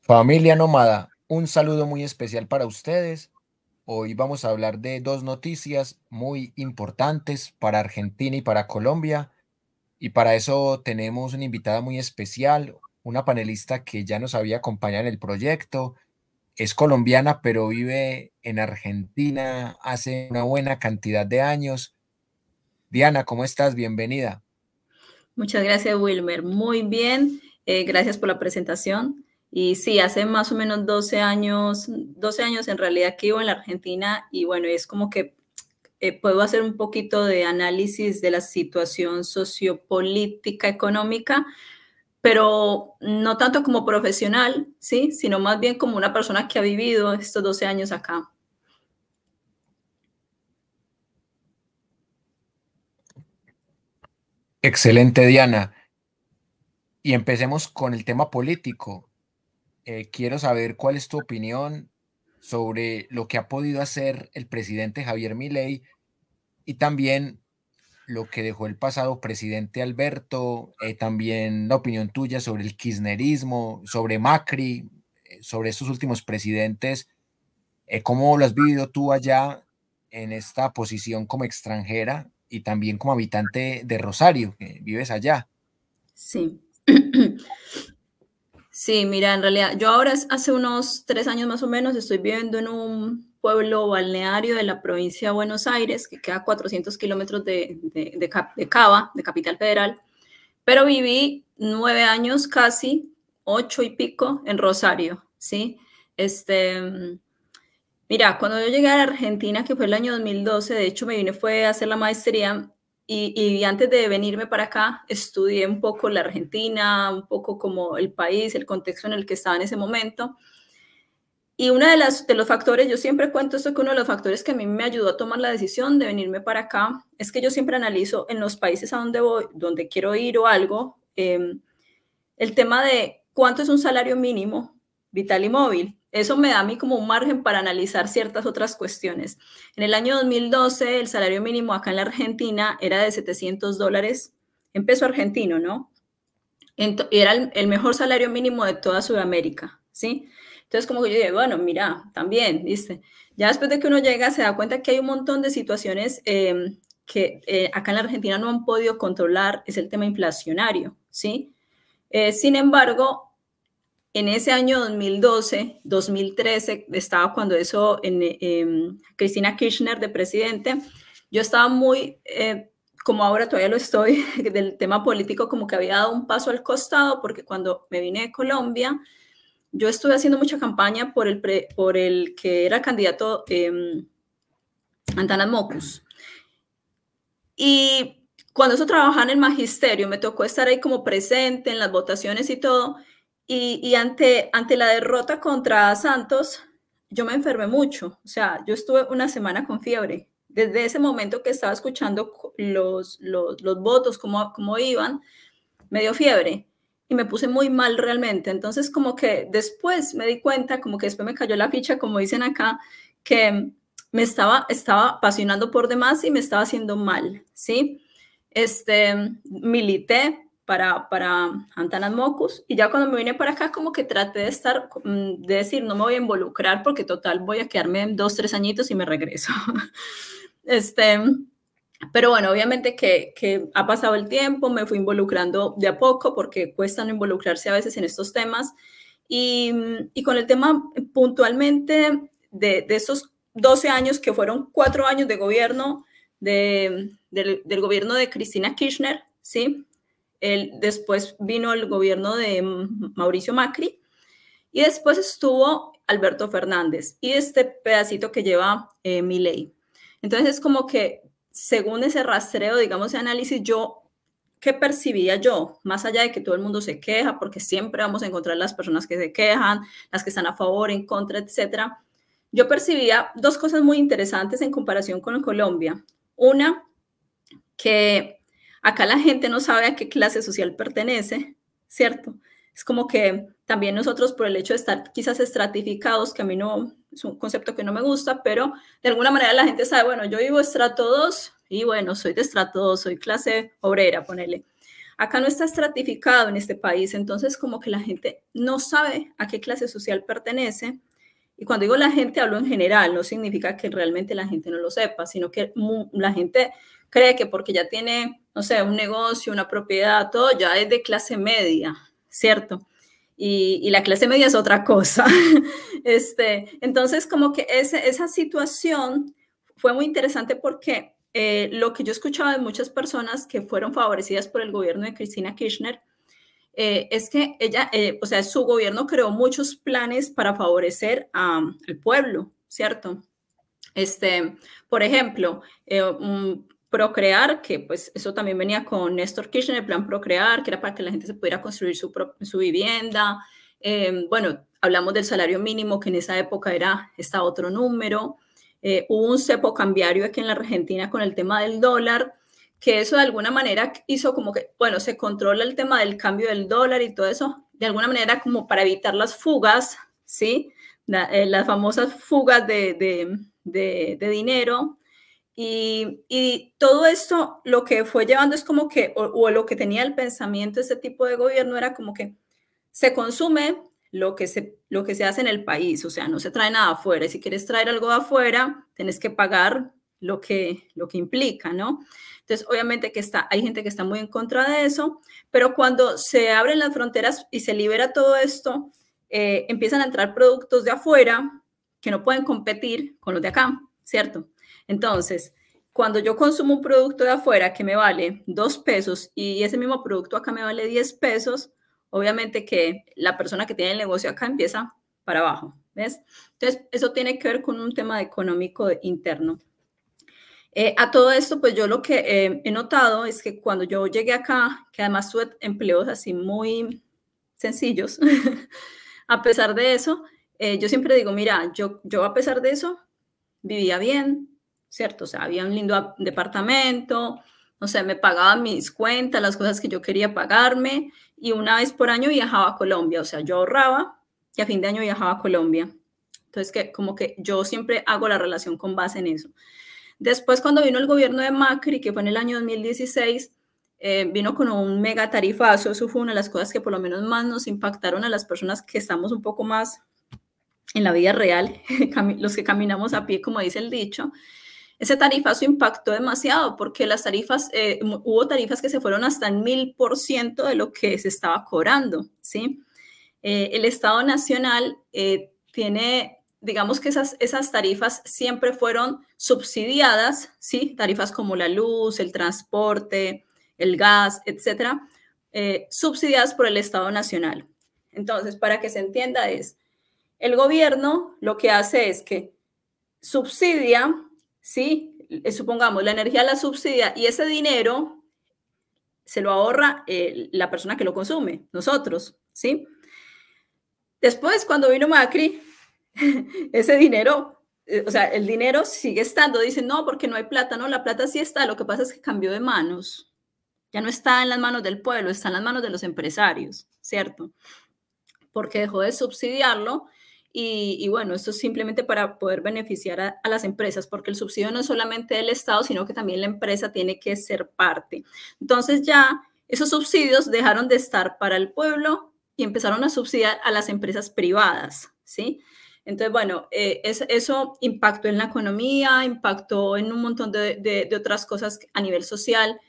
Familia Nómada, un saludo muy especial para ustedes. Hoy vamos a hablar de dos noticias muy importantes para Argentina y para Colombia. Y para eso tenemos una invitada muy especial, una panelista que ya nos había acompañado en el proyecto. Es colombiana, pero vive en Argentina hace una buena cantidad de años. Diana, ¿cómo estás? Bienvenida. Muchas gracias, Wilmer. Muy bien, gracias por la presentación. Y sí, hace más o menos 12 años en realidad que vivo en la Argentina y bueno, es como que puedo hacer un poquito de análisis de la situación sociopolítica, económica, pero no tanto como profesional, ¿sí? Sino más bien como una persona que ha vivido estos 12 años acá. Excelente, Diana. Y empecemos con el tema político. Quiero saber cuál es tu opinión sobre lo que ha podido hacer el presidente Javier Milei y también lo que dejó el pasado presidente Alberto, también la opinión tuya sobre el kirchnerismo, sobre Macri, sobre estos últimos presidentes. ¿Cómo lo has vivido tú allá en esta posición como extranjera y también como habitante de Rosario, que vives allá? Sí. Sí, mira, en realidad, yo ahora hace unos 3 años más o menos estoy viviendo en un pueblo balneario de la provincia de Buenos Aires, que queda a 400 kilómetros de Cava, de Capital Federal, pero viví 9 años casi, 8 y pico en Rosario, ¿sí? Este, Mira, cuando yo llegué a la Argentina, que fue el año 2012, de hecho me vine fue a hacer la maestría y antes de venirme para acá estudié un poco la Argentina, un poco como el país, el contexto en el que estaba en ese momento. Y uno de los factores, yo siempre cuento esto, que uno de los factores que a mí me ayudó a tomar la decisión de venirme para acá es que yo siempre analizo en los países a donde voy, donde quiero ir o algo, el tema de cuánto es un salario mínimo vital y móvil. Eso me da a mí como un margen para analizar ciertas otras cuestiones. En el año 2012, el salario mínimo acá en la Argentina era de $700 en peso argentino, ¿no? Era el mejor salario mínimo de toda Sudamérica, ¿sí? Entonces, como que yo dije, bueno, mira, también, ¿viste? Ya después de que uno llega, se da cuenta que hay un montón de situaciones que acá en la Argentina no han podido controlar, es el tema inflacionario, ¿sí? Sin embargo, en ese año 2012, 2013, estaba cuando eso, Cristina Kirchner de presidente, yo estaba muy, como ahora todavía lo estoy, del tema político, como que había dado un paso al costado, porque cuando me vine de Colombia, yo estuve haciendo mucha campaña por el que era candidato Antanas Mocus. Y cuando eso trabajaba en el magisterio, me tocó estar ahí como presente en las votaciones y todo. Y ante la derrota contra Santos, yo me enfermé mucho. O sea, yo estuve una semana con fiebre. Desde ese momento que estaba escuchando los votos, cómo iban, me dio fiebre y me puse muy mal realmente. Entonces, como que después me di cuenta, como que después me cayó la ficha, como dicen acá, que estaba apasionando por demás y me estaba haciendo mal, ¿sí? Milité para Antanas Mocus y ya cuando me vine para acá como que traté de estar, de decir, no me voy a involucrar porque total voy a quedarme 2, 3 añitos y me regreso. este, pero bueno, obviamente que ha pasado el tiempo, me fui involucrando de a poco porque cuesta no involucrarse a veces en estos temas. Y con el tema puntualmente de esos 12 años, que fueron 4 años de gobierno del gobierno de Cristina Kirchner, ¿sí? Después vino el gobierno de Mauricio Macri y después estuvo Alberto Fernández y este pedacito que lleva Milei. Entonces es como que según ese rastreo, digamos, ese análisis, ¿qué percibía yo? Más allá de que todo el mundo se queja, porque siempre vamos a encontrar las personas que se quejan, las que están a favor, en contra, etcétera. Yo percibía dos cosas muy interesantes en comparación con Colombia. Una, que acá la gente no sabe a qué clase social pertenece, ¿cierto? Es como que también nosotros, por el hecho de estar quizás estratificados, que a mí no es un concepto que no me gusta, pero de alguna manera la gente sabe, bueno, yo vivo estrato 2 y bueno, soy de estrato 2, soy clase obrera, ponele. acá no está estratificado en este país, entonces como que la gente no sabe a qué clase social pertenece. Y cuando digo la gente, hablo en general, no significa que realmente la gente no lo sepa, sino que la gente cree que porque ya tiene, no sé, un negocio, una propiedad, todo ya es de clase media, ¿cierto? Y la clase media es otra cosa. Entonces, como que esa situación fue muy interesante porque lo que yo escuchaba de muchas personas que fueron favorecidas por el gobierno de Cristina Kirchner, es que ella, o sea, su gobierno creó muchos planes para favorecer al pueblo, ¿cierto? Por ejemplo, Procrear, que pues eso también venía con Néstor Kirchner, el plan Procrear, que era para que la gente se pudiera construir su vivienda. Bueno, hablamos del salario mínimo, que en esa época estaba otro número. Hubo un cepo cambiario aquí en la Argentina con el tema del dólar, que eso de alguna manera hizo como que, bueno, se controla el tema del cambio del dólar y todo eso, de alguna manera como para evitar las fugas, ¿sí? Las famosas fugas de dinero. Y todo esto lo que fue llevando es como que, o lo que tenía el pensamiento de este tipo de gobierno era como que se consume lo que se hace en el país, o sea, no se trae nada afuera. Y si quieres traer algo de afuera, tienes que pagar lo que implica, ¿no? Entonces, obviamente que hay gente que está muy en contra de eso, pero cuando se abren las fronteras y se libera todo esto, empiezan a entrar productos de afuera que no pueden competir con los de acá, ¿cierto? Entonces, cuando yo consumo un producto de afuera que me vale 2 pesos y ese mismo producto acá me vale 10 pesos, obviamente que la persona que tiene el negocio acá empieza para abajo, ¿ves? Entonces, eso tiene que ver con un tema económico interno. A todo esto, pues yo lo que he notado es que cuando yo llegué acá, que además tuve empleos así muy sencillos, a pesar de eso, yo siempre digo, mira, yo a pesar de eso, vivía bien, ¿cierto? O sea, había un lindo departamento, no sé, me pagaban mis cuentas, las cosas que yo quería pagarme, y una vez por año viajaba a Colombia, o sea, yo ahorraba y a fin de año viajaba a Colombia. Entonces, como que yo siempre hago la relación con base en eso. Después, cuando vino el gobierno de Macri, que fue en el año 2016, vino con un mega tarifazo. Eso fue una de las cosas que por lo menos más nos impactaron a las personas que estamos un poco más en la vida real, los que caminamos a pie, como dice el dicho. Ese tarifazo impactó demasiado porque las tarifas, hubo tarifas que se fueron hasta el 1000% de lo que se estaba cobrando, ¿sí? El Estado Nacional tiene, digamos que esas tarifas siempre fueron subsidiadas, ¿sí? Tarifas como la luz, el transporte, el gas, etcétera, subsidiadas por el Estado Nacional. Entonces, para que se entienda el gobierno lo que hace es que subsidia, ¿sí? Supongamos, la energía la subsidia y ese dinero se lo ahorra la persona que lo consume, nosotros, ¿sí? Después, cuando vino Macri, ese dinero, o sea, el dinero sigue estando. Dicen, no, porque no hay plata. No, la plata sí está. Lo que pasa es que cambió de manos. Ya no está en las manos del pueblo, está en las manos de los empresarios, ¿cierto? Porque dejó de subsidiarlo. Y bueno, esto es simplemente para poder beneficiar a las empresas, porque el subsidio no es solamente del Estado, sino que también la empresa tiene que ser parte. Entonces ya esos subsidios dejaron de estar para el pueblo y empezaron a subsidiar a las empresas privadas, ¿sí? Entonces, bueno, eso impactó en la economía, impactó en un montón de otras cosas a nivel social.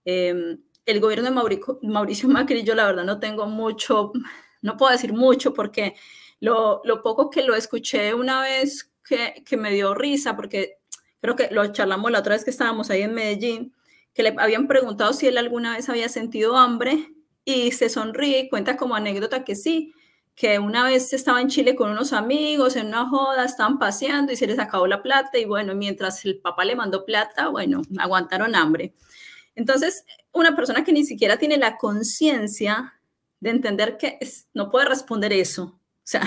El gobierno de Mauricio Macri, yo la verdad no tengo mucho, no puedo decir mucho porque lo poco que lo escuché una vez que me dio risa, porque creo que lo charlamos la otra vez que estábamos ahí en Medellín, que le habían preguntado si él alguna vez había sentido hambre y se sonríe y cuenta como anécdota que sí, que una vez estaba en Chile con unos amigos en una joda, estaban paseando y se les acabó la plata y bueno, mientras el papá le mandó plata, bueno, aguantaron hambre. Entonces, una persona que ni siquiera tiene la conciencia de entender que no puede responder eso. O sea,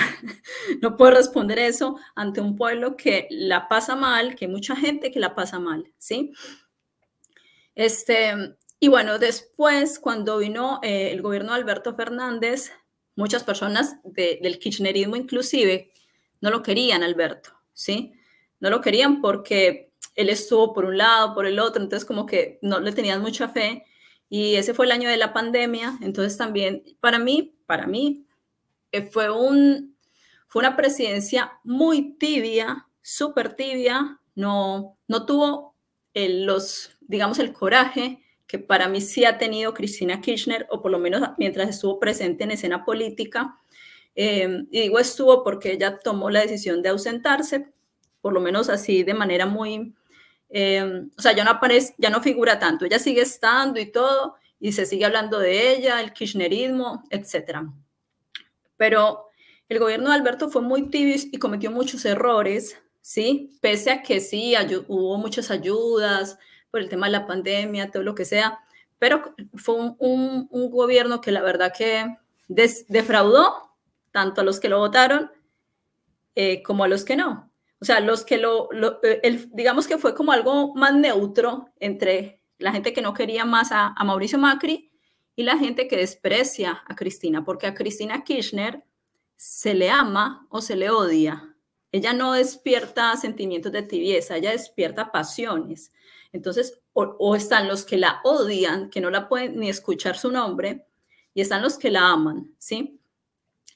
no puedo responder eso ante un pueblo que la pasa mal, que hay mucha gente que la pasa mal, ¿sí? Y bueno, después, cuando vino el gobierno de Alberto Fernández, muchas personas del kirchnerismo inclusive no lo querían, Alberto, ¿sí? No lo querían porque él estuvo por un lado, por el otro, entonces como que no le tenían mucha fe. y ese fue el año de la pandemia. Entonces también para mí fue una presidencia muy tibia, súper tibia, no tuvo digamos, el coraje que para mí sí ha tenido Cristina Kirchner, o por lo menos mientras estuvo presente en escena política. Y digo estuvo porque ella tomó la decisión de ausentarse, por lo menos así de manera muy, o sea, ya no aparece, ya no figura tanto, ella sigue estando y todo, y se sigue hablando de ella, el kirchnerismo, etcétera. Pero el gobierno de Alberto fue muy tibio y cometió muchos errores, ¿sí? Pese a que sí, hubo muchas ayudas por el tema de la pandemia, todo lo que sea, pero fue un gobierno que la verdad que defraudó tanto a los que lo votaron como a los que no. O sea, los que digamos que fue como algo más neutro entre la gente que no quería más a Mauricio Macri y la gente que desprecia a Cristina, porque a Cristina Kirchner se le ama o se le odia. Ella no despierta sentimientos de tibieza, ella despierta pasiones. Entonces, o están los que la odian, que no la pueden ni escuchar su nombre, y están los que la aman, ¿sí?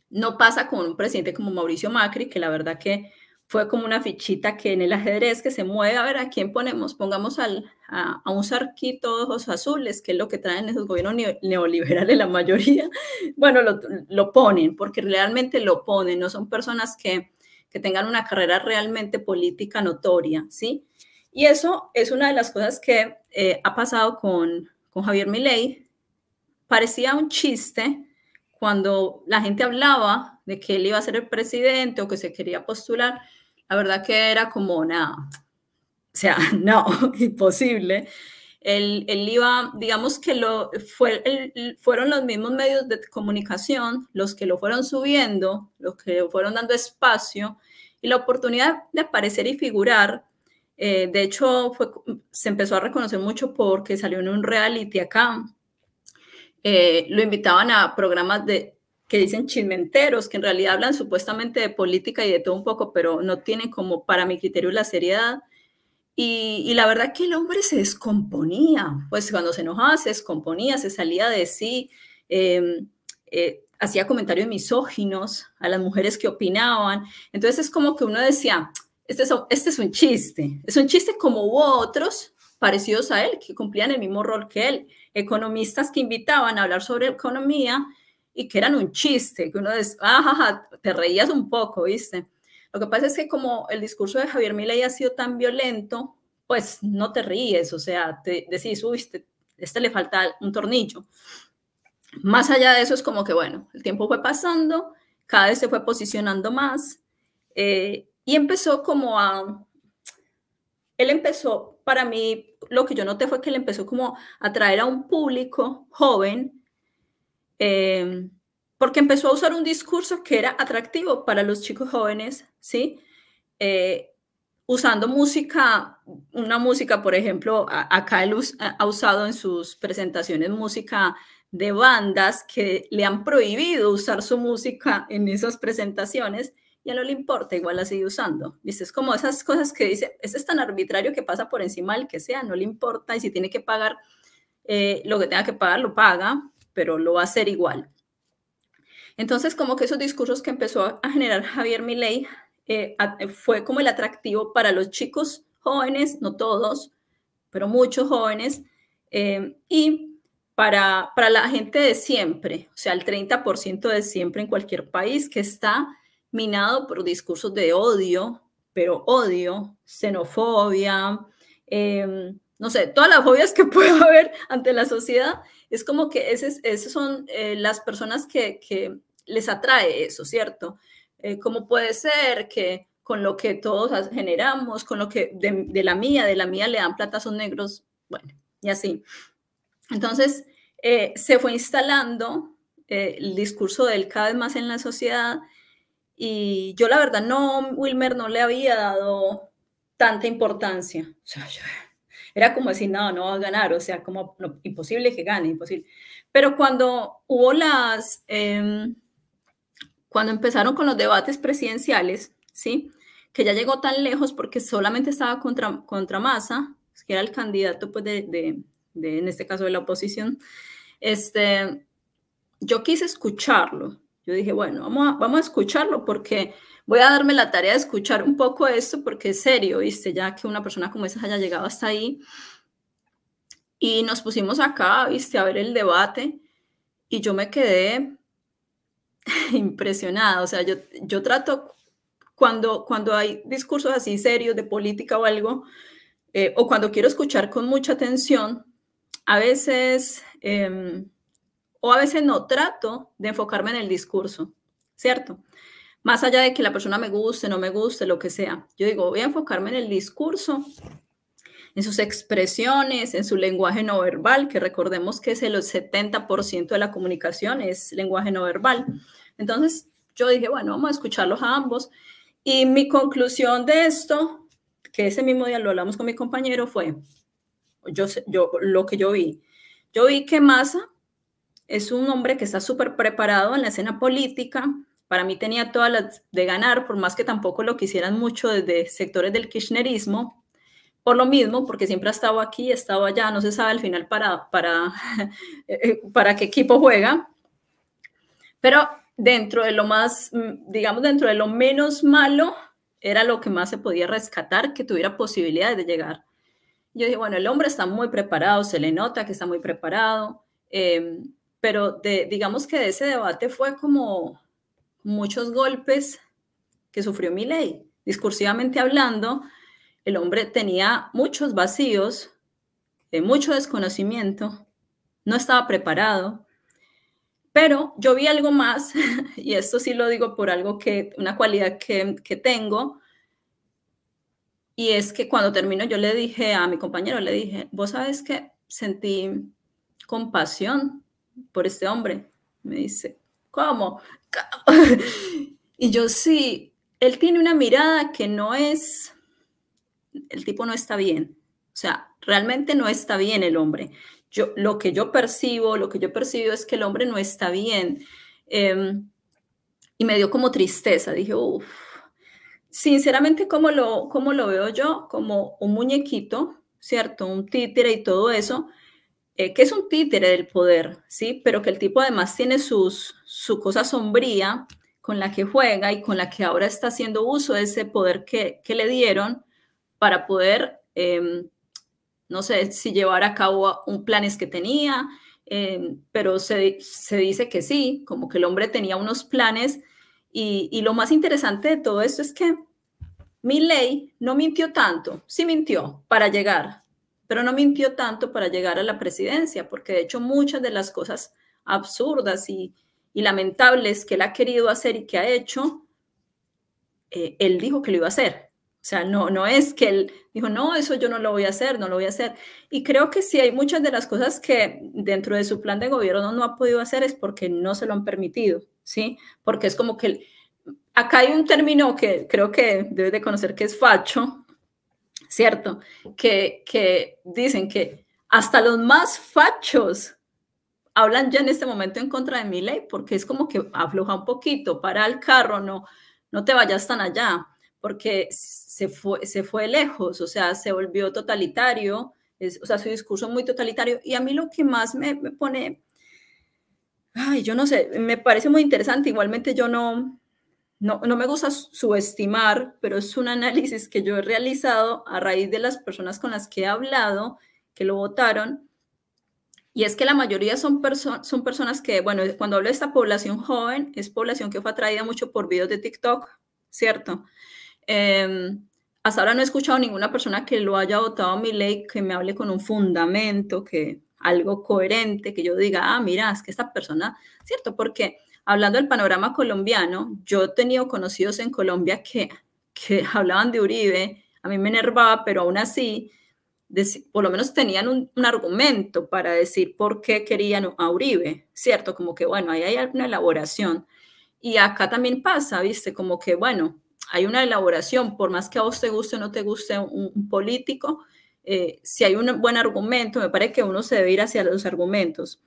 No pasa con un presidente como Mauricio Macri, que la verdad que fue como una fichita que en el ajedrez que se mueve, a ver a quién ponemos, pongamos a un zarquito de ojos azules, que es lo que traen esos gobiernos neoliberales la mayoría. Bueno, lo ponen, porque realmente lo ponen, no son personas que tengan una carrera realmente política notoria, ¿sí? Y eso es una de las cosas que ha pasado con Javier Milei. Parecía un chiste cuando la gente hablaba de que él iba a ser el presidente o que se quería postular. La verdad que era como nada, o sea, no, imposible. Él iba, digamos que fueron los mismos medios de comunicación los que lo fueron subiendo, los que le fueron dando espacio y la oportunidad de aparecer y figurar. De hecho, se empezó a reconocer mucho porque salió en un reality acá. Lo invitaban a programas que dicen chismenteros, que en realidad hablan supuestamente de política y de todo un poco, pero no tienen como, para mi criterio, la seriedad. Y la verdad que el hombre se descomponía, pues cuando se enojaba se descomponía, se salía de sí, hacía comentarios misóginos a las mujeres que opinaban. Entonces es como que uno decía, este es un chiste como hubo otros parecidos a él, que cumplían el mismo rol que él, economistas que invitaban a hablar sobre economía y que eran un chiste, que uno decía, te reías un poco, ¿viste? Lo que pasa es que como el discurso de Javier Milei ha sido tan violento, pues no te ríes, o sea, te decís, uy, este le falta un tornillo. Más allá de eso es como que, bueno, el tiempo fue pasando, cada vez se fue posicionando más y empezó como él empezó, para mí, lo que yo noté fue que él empezó como a atraer a un público joven, porque empezó a usar un discurso que era atractivo para los chicos jóvenes, ¿sí? Usando una música, por ejemplo, acá él ha usado en sus presentaciones música de bandas que le han prohibido usar su música en esas presentaciones, y a no le importa, igual la sigue usando. ¿Viste? Es como esas cosas que dice, este es tan arbitrario que pasa por encima del que sea, no le importa, y si tiene que pagar lo que tenga que pagar, lo paga, pero lo va a hacer igual. Entonces, como que esos discursos que empezó a generar Javier Milei fue como el atractivo para los chicos jóvenes, no todos, pero muchos jóvenes, y para la gente de siempre, o sea, el 30% de siempre en cualquier país que está minado por discursos de odio, pero odio, xenofobia, no sé, todas las fobias que puede haber ante la sociedad. Es como que esas son las personas que les atrae eso, ¿cierto? ¿Cómo puede ser que con lo que todos generamos, con lo que de la mía le dan platazos negros? Bueno, y así. Entonces, se fue instalando el discurso de él cada vez más en la sociedad, y yo la verdad Wilmer, no le había dado tanta importancia. O sea, era como decir, no va a ganar, o sea, como no, imposible que gane, imposible. Pero cuando hubo cuando empezaron con los debates presidenciales, ¿sí? Que ya llegó tan lejos porque solamente estaba contra Massa, que era el candidato pues, en este caso de la oposición, yo quise escucharlo. Yo dije, bueno, vamos a escucharlo porque voy a darme la tarea de escuchar un poco esto porque es serio, ¿viste? Ya que una persona como esa haya llegado hasta ahí. Y nos pusimos acá, ¿viste? A ver el debate y yo me quedé impresionada. O sea, yo trato, cuando hay discursos así serios de política o algo, o cuando quiero escuchar con mucha atención, a veces, o a veces no trato de enfocarme en el discurso, ¿cierto? Más allá de que la persona me guste, no me guste, lo que sea. Yo digo, voy a enfocarme en el discurso, en sus expresiones, en su lenguaje no verbal, que recordemos que es el 70% de la comunicación es lenguaje no verbal. Entonces, yo dije, bueno, vamos a escucharlos a ambos. Y mi conclusión de esto, que ese mismo día lo hablamos con mi compañero, fue lo que yo vi. Yo vi que Massa es un hombre que está súper preparado en la escena política. Para mí tenía todas las de ganar, por más que tampoco lo quisieran mucho desde sectores del kirchnerismo. Por lo mismo, porque siempre ha estado aquí, ha estado allá, no se sabe al final para qué equipo juega. Pero dentro de lo más, digamos, dentro de lo menos malo, era lo que más se podía rescatar, que tuviera posibilidades de llegar. Yo dije, bueno, el hombre está muy preparado, se le nota que está muy preparado, pero digamos que de ese debate fue como muchos golpes que sufrió Milei. Discursivamente hablando, el hombre tenía muchos vacíos, mucho desconocimiento, no estaba preparado, pero yo vi algo más, y esto sí lo digo por algo una cualidad que tengo, y es que cuando termino yo le dije a mi compañero, le dije, vos sabes que sentí compasión por este hombre. Me dice, ¿cómo? Y yo sí, él tiene una mirada que no es, el tipo no está bien. O sea, realmente no está bien el hombre. Lo que yo percibo es que el hombre no está bien. Y me dio como tristeza. Dije, uff. Sinceramente, ¿cómo lo veo yo? Como un muñequito, ¿cierto? Un títere y todo eso, que es un títere del poder, ¿sí? Pero que el tipo además tiene su cosa sombría con la que juega y con la que ahora está haciendo uso de ese poder que le dieron para poder, no sé si llevar a cabo planes que tenía, pero se dice que sí, como que el hombre tenía unos planes. Y lo más interesante de todo esto es que Milei no mintió tanto, sí mintió para llegar, pero no mintió tanto para llegar a la presidencia, porque de hecho muchas de las cosas absurdas y lamentables que él ha querido hacer y que ha hecho, él dijo que lo iba a hacer. O sea, no es que él dijo, no, eso yo no lo voy a hacer, no lo voy a hacer. Y creo que sí hay muchas de las cosas que dentro de su plan de gobierno no ha podido hacer es porque no se lo han permitido, ¿sí? Porque es como que acá hay un término que creo que debes de conocer que es facho, ¿cierto? Que dicen que hasta los más fachos hablan ya en este momento en contra de Milei porque es como que afloja un poquito, para el carro, no te vayas tan allá, porque se fue lejos, o sea, se volvió totalitario, o sea, su discurso es muy totalitario. Y a mí lo que más me pone, ay, yo no sé, me parece muy interesante. Igualmente yo no me gusta subestimar, pero es un análisis que yo he realizado a raíz de las personas con las que he hablado, que lo votaron, y es que la mayoría son personas que, bueno, cuando hablo de esta población joven, es población que fue atraída mucho por videos de TikTok, ¿cierto? Hasta ahora no he escuchado ninguna persona que lo haya votado a Milei que me hable con un fundamento, que algo coherente, que yo diga, ah, mira, es que esta persona, ¿cierto? Porque hablando del panorama colombiano, yo he tenido conocidos en Colombia que hablaban de Uribe, a mí me enervaba, pero aún así, por lo menos tenían un argumento para decir por qué querían a Uribe, ¿cierto? Como que, bueno, ahí hay una elaboración. Y acá también pasa, ¿viste? Como que, bueno, hay una elaboración, por más que a vos te guste o no te guste un político, si hay un buen argumento, me parece que uno se debe ir hacia los argumentos.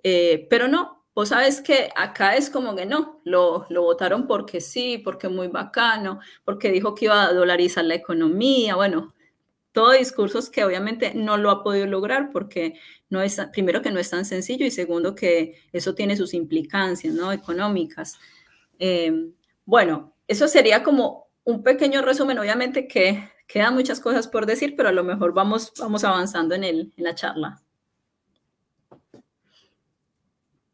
Pero no, vos sabes que acá es como que no, lo votaron porque sí, porque muy bacano, porque dijo que iba a dolarizar la economía, bueno, todo discursos que obviamente no lo ha podido lograr porque no es, primero que no es tan sencillo y segundo que eso tiene sus implicancias, ¿no? Económicas. Bueno, eso sería como un pequeño resumen, obviamente que quedan muchas cosas por decir, pero a lo mejor vamos avanzando en la charla.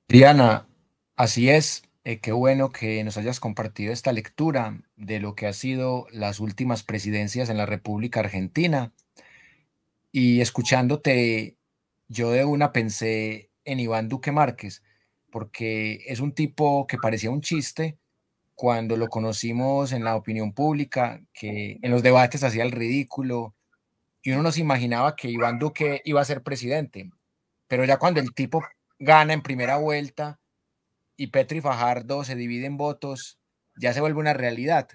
Diana, así es. Qué bueno que nos hayas compartido esta lectura de lo que ha sido las últimas presidencias en la República Argentina. Y escuchándote, yo de una pensé en Iván Duque Márquez, porque es un tipo que parecía un chiste cuando lo conocimos en la opinión pública, que en los debates hacía el ridículo, y uno no se imaginaba que Iván Duque iba a ser presidente. Pero ya cuando el tipo gana en primera vuelta y Petro y Fajardo se dividen votos, ya se vuelve una realidad.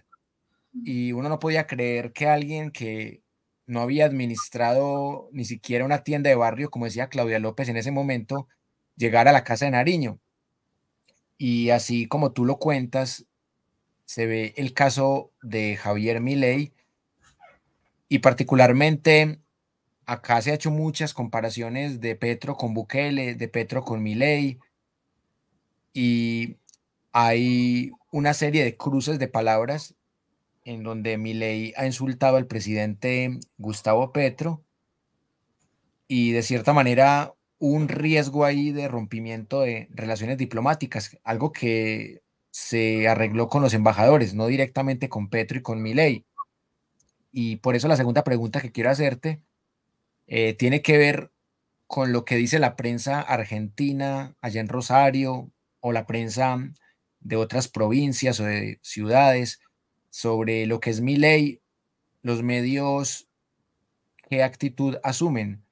Y uno no podía creer que alguien que no había administrado ni siquiera una tienda de barrio, como decía Claudia López en ese momento, llegara a la Casa de Nariño. Y así como tú lo cuentas, se ve el caso de Javier Milei y particularmente acá se ha hecho muchas comparaciones de Petro con Bukele, de Petro con Milei, y hay una serie de cruces de palabras en donde Milei ha insultado al presidente Gustavo Petro y de cierta manera un riesgo ahí de rompimiento de relaciones diplomáticas, algo que se arregló con los embajadores, no directamente con Petro y con Milei. Y por eso la segunda pregunta que quiero hacerte tiene que ver con lo que dice la prensa argentina allá en Rosario o la prensa de otras provincias o de ciudades sobre lo que es Milei, los medios, qué actitud asumen.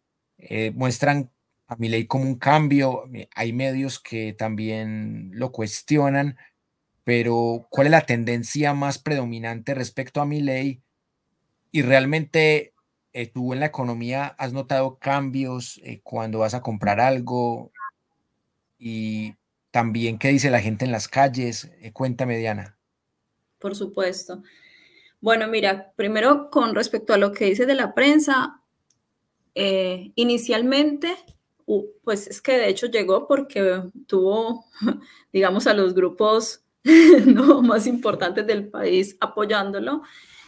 Muestran a Milei como un cambio, hay medios que también lo cuestionan, pero ¿cuál es la tendencia más predominante respecto a Milei? Y realmente tú en la economía has notado cambios cuando vas a comprar algo y también qué dice la gente en las calles. Cuéntame, Diana. Por supuesto. Bueno, mira, primero con respecto a lo que dices de la prensa, inicialmente, pues es que de hecho llegó porque tuvo, digamos, a los grupos ¿no? más importantes del país apoyándolo.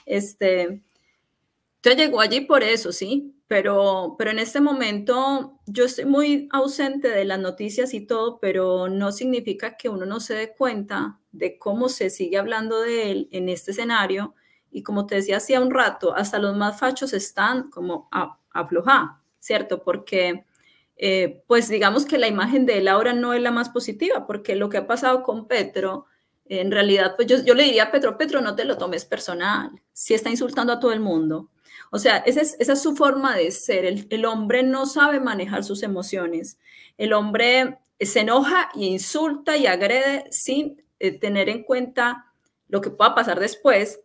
Entonces llegó allí por eso, sí, pero en este momento yo estoy muy ausente de las noticias y todo, pero no significa que uno no se dé cuenta de cómo se sigue hablando de él en este escenario. Y como te decía hacía un rato, hasta los más fachos están como aflojar, ¿cierto? Porque pues digamos que la imagen de él ahora no es la más positiva, porque lo que ha pasado con Petro, en realidad, pues yo le diría a Petro, Petro, no te lo tomes personal, si está insultando a todo el mundo. O sea, esa es su forma de ser. El hombre no sabe manejar sus emociones. El hombre se enoja y insulta y agrede sin tener en cuenta lo que pueda pasar después,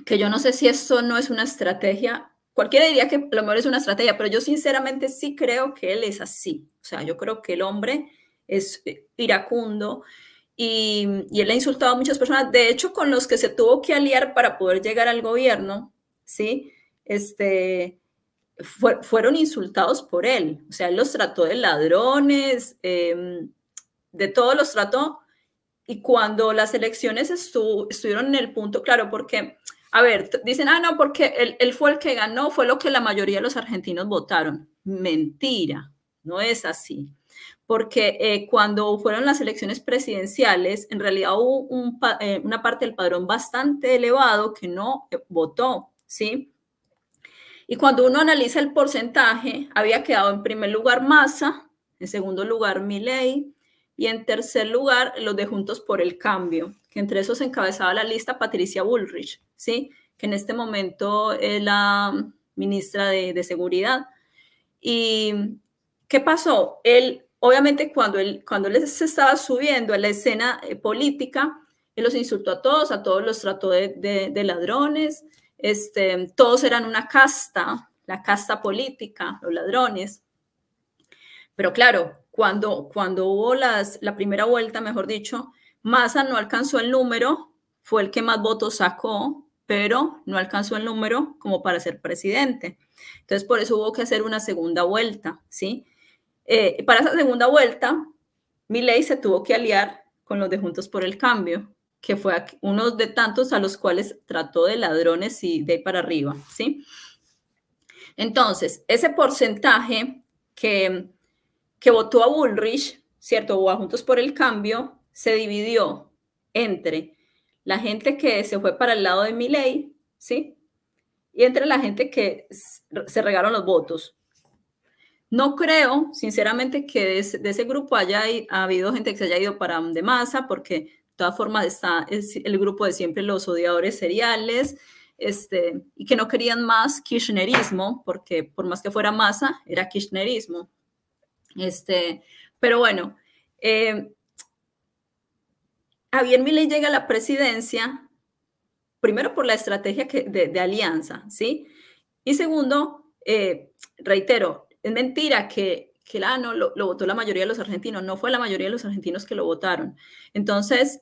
que yo no sé si esto no es una estrategia. Cualquiera diría que a lo mejor es una estrategia, pero yo sinceramente sí creo que él es así. O sea, yo creo que el hombre es iracundo y él ha insultado a muchas personas. De hecho, con los que se tuvo que aliar para poder llegar al gobierno, ¿sí? Fueron insultados por él. O sea, él los trató de ladrones, de todos los trató. Y cuando las elecciones estuvieron en el punto, claro, porque, a ver, dicen, no, porque él fue el que ganó, fue lo que la mayoría de los argentinos votaron. Mentira, no es así. Porque cuando fueron las elecciones presidenciales, en realidad hubo una parte del padrón bastante elevado que no votó, ¿sí? Y cuando uno analiza el porcentaje, había quedado en primer lugar Massa, en segundo lugar Milei y en tercer lugar los de Juntos por el Cambio, que entre esos encabezaba la lista Patricia Bullrich, ¿sí? Que en este momento es la ministra de Seguridad. ¿Y qué pasó? Obviamente, cuando él se estaba subiendo a la escena política, él los insultó a todos los trató de ladrones, todos eran una casta, la casta política, los ladrones. Pero claro, cuando hubo la primera vuelta, mejor dicho, Massa no alcanzó el número, fue el que más votos sacó, pero no alcanzó el número como para ser presidente. Entonces, por eso hubo que hacer una segunda vuelta, ¿sí? Para esa segunda vuelta, Milei se tuvo que aliar con los de Juntos por el Cambio, que fue uno de tantos a los cuales trató de ladrones y de ahí para arriba, ¿sí? Entonces, ese porcentaje que votó a Bullrich, ¿cierto? O a Juntos por el Cambio, se dividió entre la gente que se fue para el lado de Milei, ¿sí? Y entre la gente que se regaron los votos. No creo, sinceramente, que de ese grupo haya habido gente que se haya ido para de Massa, porque de todas formas está el grupo de siempre los odiadores seriales, y que no querían más kirchnerismo, porque por más que fuera Massa, era kirchnerismo. Pero bueno, Javier Milei llega a la presidencia, primero por la estrategia de alianza, ¿sí? Y segundo, reitero, es mentira que no lo votó la mayoría de los argentinos, no fue la mayoría de los argentinos que lo votaron. Entonces,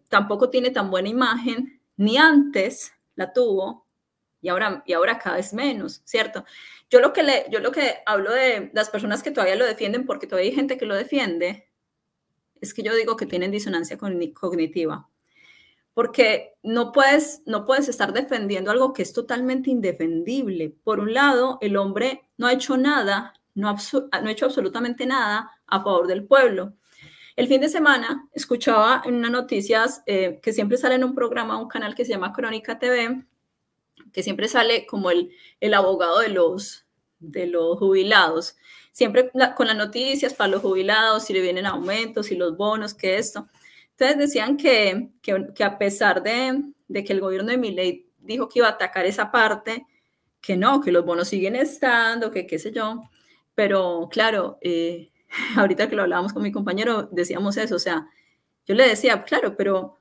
tampoco tiene tan buena imagen, ni antes la tuvo, y ahora cada vez menos, ¿cierto? Yo lo que hablo de las personas que todavía lo defienden, porque todavía hay gente que lo defiende, es que yo digo que tienen disonancia cognitiva. Porque no puedes estar defendiendo algo que es totalmente indefendible. Por un lado, el hombre no ha hecho nada, no ha hecho absolutamente nada a favor del pueblo. El fin de semana escuchaba en unas noticias que siempre sale en un programa, un canal que se llama Crónica TV, que siempre sale como el abogado de los jubilados, siempre con las noticias para los jubilados, si le vienen aumentos, si los bonos, que esto. Entonces decían que a pesar de que el gobierno de Milei dijo que iba a atacar esa parte, que no, que los bonos siguen estando, que qué sé yo, pero claro, ahorita que lo hablábamos con mi compañero, decíamos eso, o sea, yo le decía, claro, pero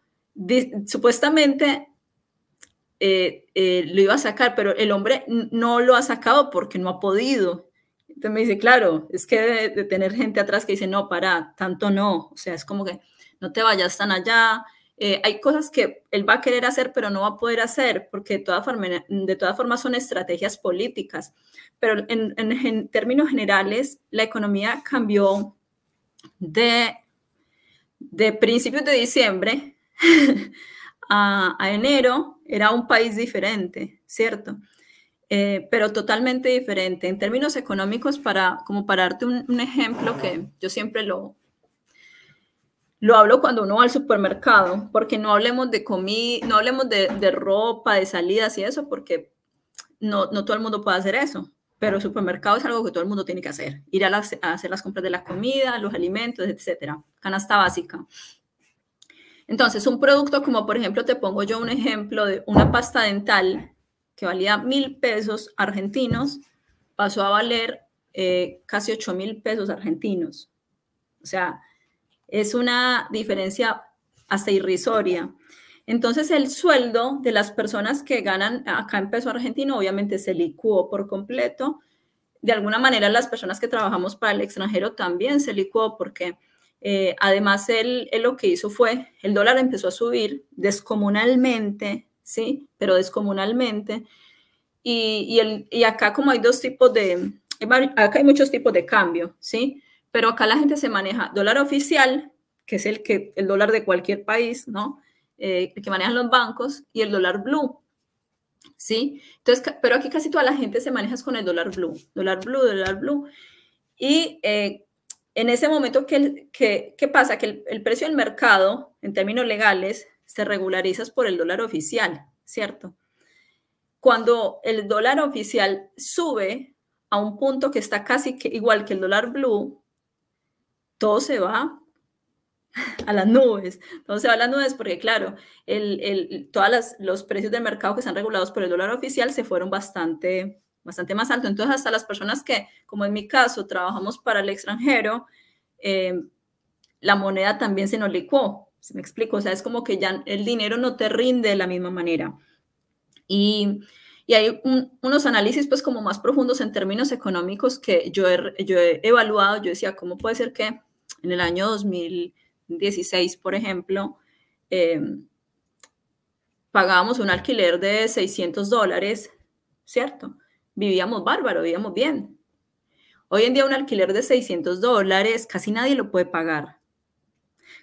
supuestamente lo iba a sacar, pero el hombre no lo ha sacado porque no ha podido. Entonces me dice, claro, es que de tener gente atrás que dice, no, para, tanto no, o sea, es como que no te vayas tan allá. Hay cosas que él va a querer hacer, pero no va a poder hacer, porque de todas formas son estrategias políticas. Pero en términos generales, la economía cambió de principios de diciembre a enero, era un país diferente, ¿cierto? Pero totalmente diferente. En términos económicos, como para darte un ejemplo que yo siempre lo hablo cuando uno va al supermercado, porque no hablemos de comida, no hablemos de ropa, de salidas y eso, porque no todo el mundo puede hacer eso. Pero el supermercado es algo que todo el mundo tiene que hacer. Ir a hacer las compras de la comida, los alimentos, etcétera. Canasta básica. Entonces, un producto como, por ejemplo, te pongo yo un ejemplo de una pasta dental que valía 1.000 pesos argentinos, pasó a valer casi 8.000 pesos argentinos. O sea, es una diferencia hasta irrisoria. Entonces, el sueldo de las personas que ganan acá en peso argentino obviamente se licuó por completo. De alguna manera, las personas que trabajamos para el extranjero también se licuó porque además él lo que hizo fue, el dólar empezó a subir descomunalmente, ¿sí? Pero descomunalmente. Y acá como hay acá hay muchos tipos de cambio, ¿sí? Pero acá la gente se maneja dólar oficial, que es el dólar de cualquier país, ¿no? El que manejan los bancos, y el dólar blue, ¿sí? Entonces, pero aquí casi toda la gente se maneja con el dólar blue, dólar blue, dólar blue. Y en ese momento, ¿qué pasa? Que el precio del mercado, en términos legales, se regulariza por el dólar oficial, ¿cierto? Cuando el dólar oficial sube a un punto que está casi igual que el dólar blue, todo se va a las nubes. Todo se va a las nubes porque, claro, todos los precios del mercado que están regulados por el dólar oficial se fueron bastante más alto. Entonces, hasta las personas que, como en mi caso, trabajamos para el extranjero, la moneda también se nos licuó. ¿Se me explico? O sea, es como que ya el dinero no te rinde de la misma manera. Y hay unos análisis pues como más profundos en términos económicos que yo he evaluado. Yo decía, ¿cómo puede ser que en el año 2016, por ejemplo, pagábamos un alquiler de $600, ¿cierto? vivíamos bárbaro, vivíamos bien. Hoy en día un alquiler de $600 casi nadie lo puede pagar.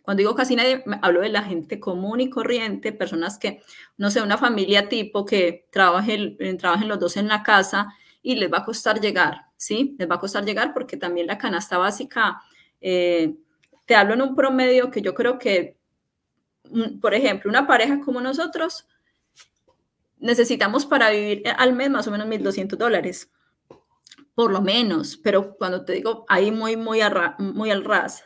Cuando digo casi nadie, hablo de la gente común y corriente, personas que, no sé, una familia tipo que trabajen los dos en la casa y les va a costar llegar, ¿sí? Les va a costar llegar porque también la canasta básica, te hablo en un promedio que yo creo que, por ejemplo, una pareja como nosotros, necesitamos para vivir al mes más o menos $1,200, por lo menos, pero cuando te digo ahí muy al ras.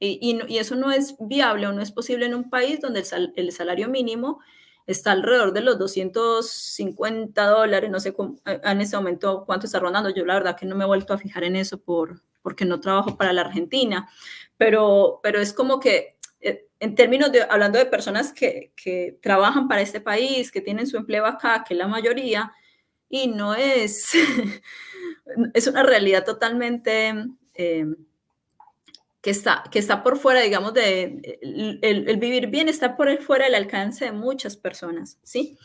Y eso no es viable o no es posible en un país donde el salario mínimo está alrededor de los $250, no sé en este momento cuánto está rondando. Yo la verdad que no me he vuelto a fijar en eso porque no trabajo para la Argentina, pero es como que en términos de, hablando de personas que trabajan para este país, que tienen su empleo acá, que es la mayoría, y no es, es una realidad totalmente que está por fuera, digamos, el vivir bien está por fuera del alcance de muchas personas, ¿sí?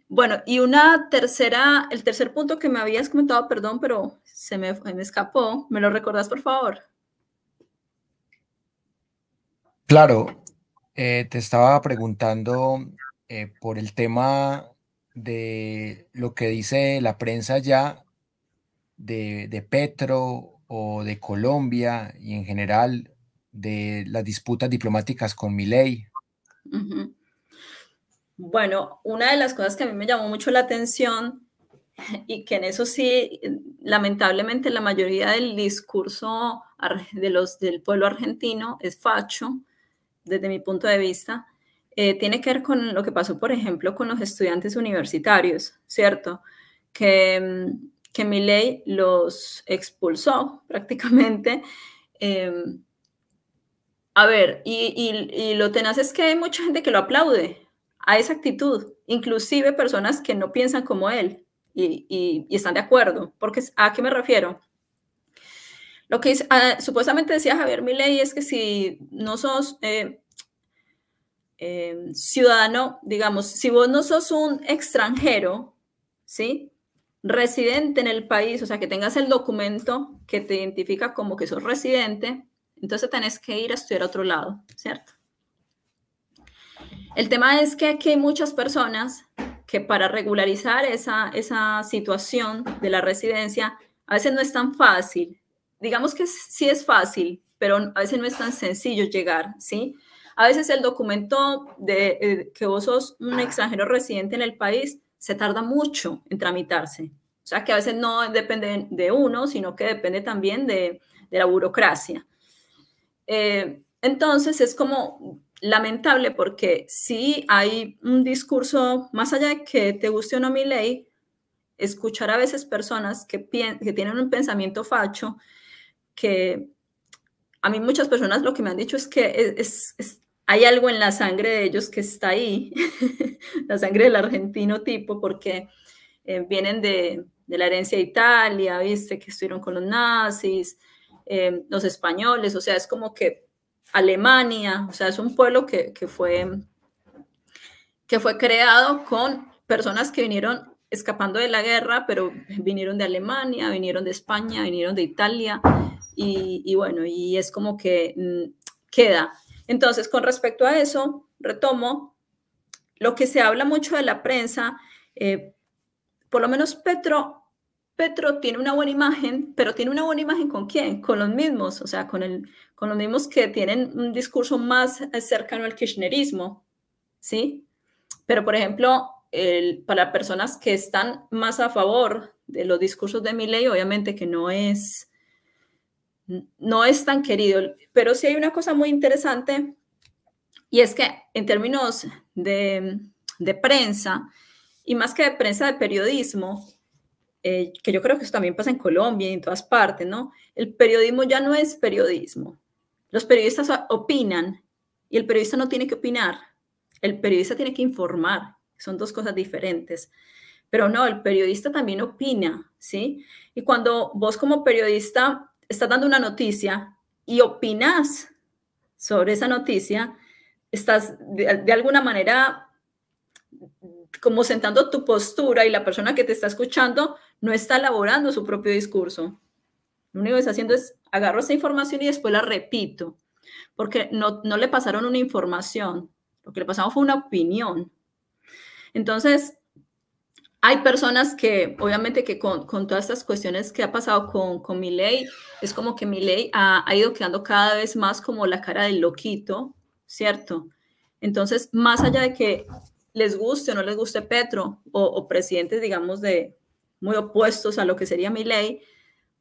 Bueno, y el tercer punto que me habías comentado, perdón, pero se me escapó, ¿me lo recordás, por favor? Claro, te estaba preguntando por el tema de lo que dice la prensa ya de Petro o de Colombia y en general de las disputas diplomáticas con Milei. Uh-huh. Bueno, una de las cosas que a mí me llamó mucho la atención y que en eso sí, lamentablemente la mayoría del discurso del pueblo argentino es facho, desde mi punto de vista, tiene que ver con lo que pasó, por ejemplo, con los estudiantes universitarios, ¿cierto? Que Milei los expulsó prácticamente. A ver, y lo tenaz es que hay mucha gente que lo aplaude a esa actitud, inclusive personas que no piensan como él y están de acuerdo, porque ¿a qué me refiero? Lo que supuestamente decía Javier Milei es que si no sos ciudadano, digamos, si vos no sos un extranjero, ¿sí? Residente en el país, o sea, que tengas el documento que te identifica como que sos residente, entonces tenés que ir a estudiar a otro lado, ¿cierto? El tema es que aquí hay muchas personas que para regularizar esa situación de la residencia, a veces no es tan fácil. Digamos que sí es fácil, pero a veces no es tan sencillo llegar, ¿sí? A veces el documento de que vos sos un extranjero residente en el país se tarda mucho en tramitarse. O sea, que a veces no depende de uno, sino que depende también de la burocracia. Entonces es como lamentable porque sí hay un discurso, más allá de que te guste o no mi ley, escuchar a veces personas que tienen un pensamiento facho, que a mí muchas personas lo que me han dicho es que hay algo en la sangre de ellos que está ahí, la sangre del argentino tipo, porque vienen de la herencia de Italia, viste, que estuvieron con los nazis, los españoles, o sea, es como que Alemania, o sea, es un pueblo que fue creado con personas que vinieron escapando de la guerra, pero vinieron de Alemania, vinieron de España, vinieron de Italia, y bueno, y es como que queda. Entonces, con respecto a eso, retomo, lo que se habla mucho de la prensa, por lo menos Petro tiene una buena imagen, pero tiene una buena imagen ¿con quién? Con los mismos, o sea, con los mismos que tienen un discurso más cercano al kirchnerismo, ¿sí? Pero, por ejemplo, para personas que están más a favor de los discursos de Milei, obviamente que no es tan querido, pero sí hay una cosa muy interesante, y es que en términos de prensa, y más que de prensa, de periodismo, que yo creo que eso también pasa en Colombia y en todas partes, ¿no? El periodismo ya no es periodismo. Los periodistas opinan y el periodista no tiene que opinar. El periodista tiene que informar. Son dos cosas diferentes. Pero no, el periodista también opina, ¿sí? Y cuando vos como periodista estás dando una noticia y opinas sobre esa noticia, estás de alguna manera como sentando tu postura y la persona que te está escuchando no está elaborando su propio discurso. Lo único que está haciendo es agarro esta información y después la repito, porque no le pasaron una información, lo que le pasaron fue una opinión. Entonces, hay personas que, obviamente, que con todas estas cuestiones que ha pasado con Milei, es como que Milei ha ido quedando cada vez más como la cara del loquito, ¿cierto? Entonces, más allá de que les guste o no les guste Petro o presidentes, digamos, muy opuestos a lo que sería Milei,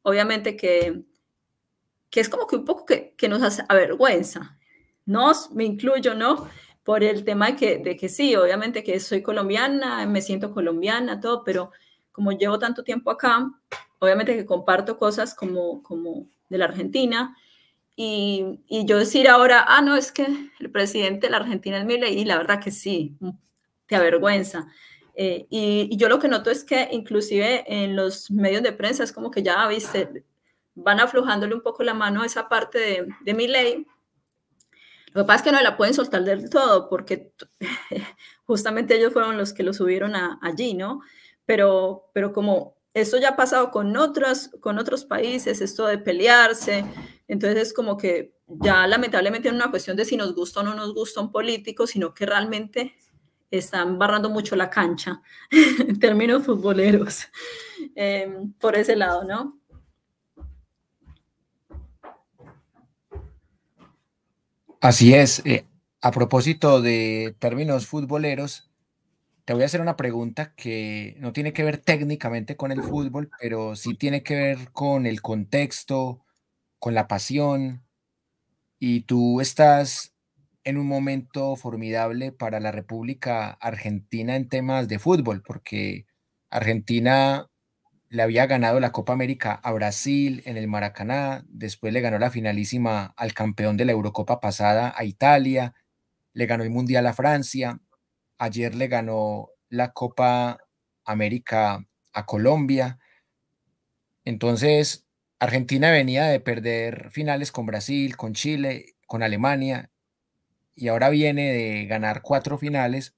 obviamente que es como que un poco que nos hace avergüenza. Me incluyo, ¿no? Por el tema de que sí, obviamente que soy colombiana, me siento colombiana, todo, pero como llevo tanto tiempo acá, obviamente que comparto cosas como de la Argentina, y yo decir ahora, no, es que el presidente de la Argentina es Milei, y la verdad que sí, te avergüenza. Y yo lo que noto es que inclusive en los medios de prensa es como que ya, viste, van aflojándole un poco la mano a esa parte de Milei. Lo que pasa es que no la pueden soltar del todo porque justamente ellos fueron los que lo subieron allí, ¿no? Pero como esto ya ha pasado con otros países, esto de pelearse, entonces es como que ya lamentablemente no es una cuestión de si nos gusta o no nos gusta un político, sino que realmente están barrando mucho la cancha en términos futboleros, por ese lado, ¿no? Así es. A propósito de términos futboleros, te voy a hacer una pregunta que no tiene que ver técnicamente con el fútbol, pero sí tiene que ver con el contexto, con la pasión. Y tú estás en un momento formidable para la República Argentina en temas de fútbol, porque Argentina le había ganado la Copa América a Brasil en el Maracaná, después le ganó la finalísima al campeón de la Eurocopa pasada a Italia, le ganó el Mundial a Francia, ayer le ganó la Copa América a Colombia. Entonces, Argentina venía de perder finales con Brasil, con Chile, con Alemania, y ahora viene de ganar 4 finales.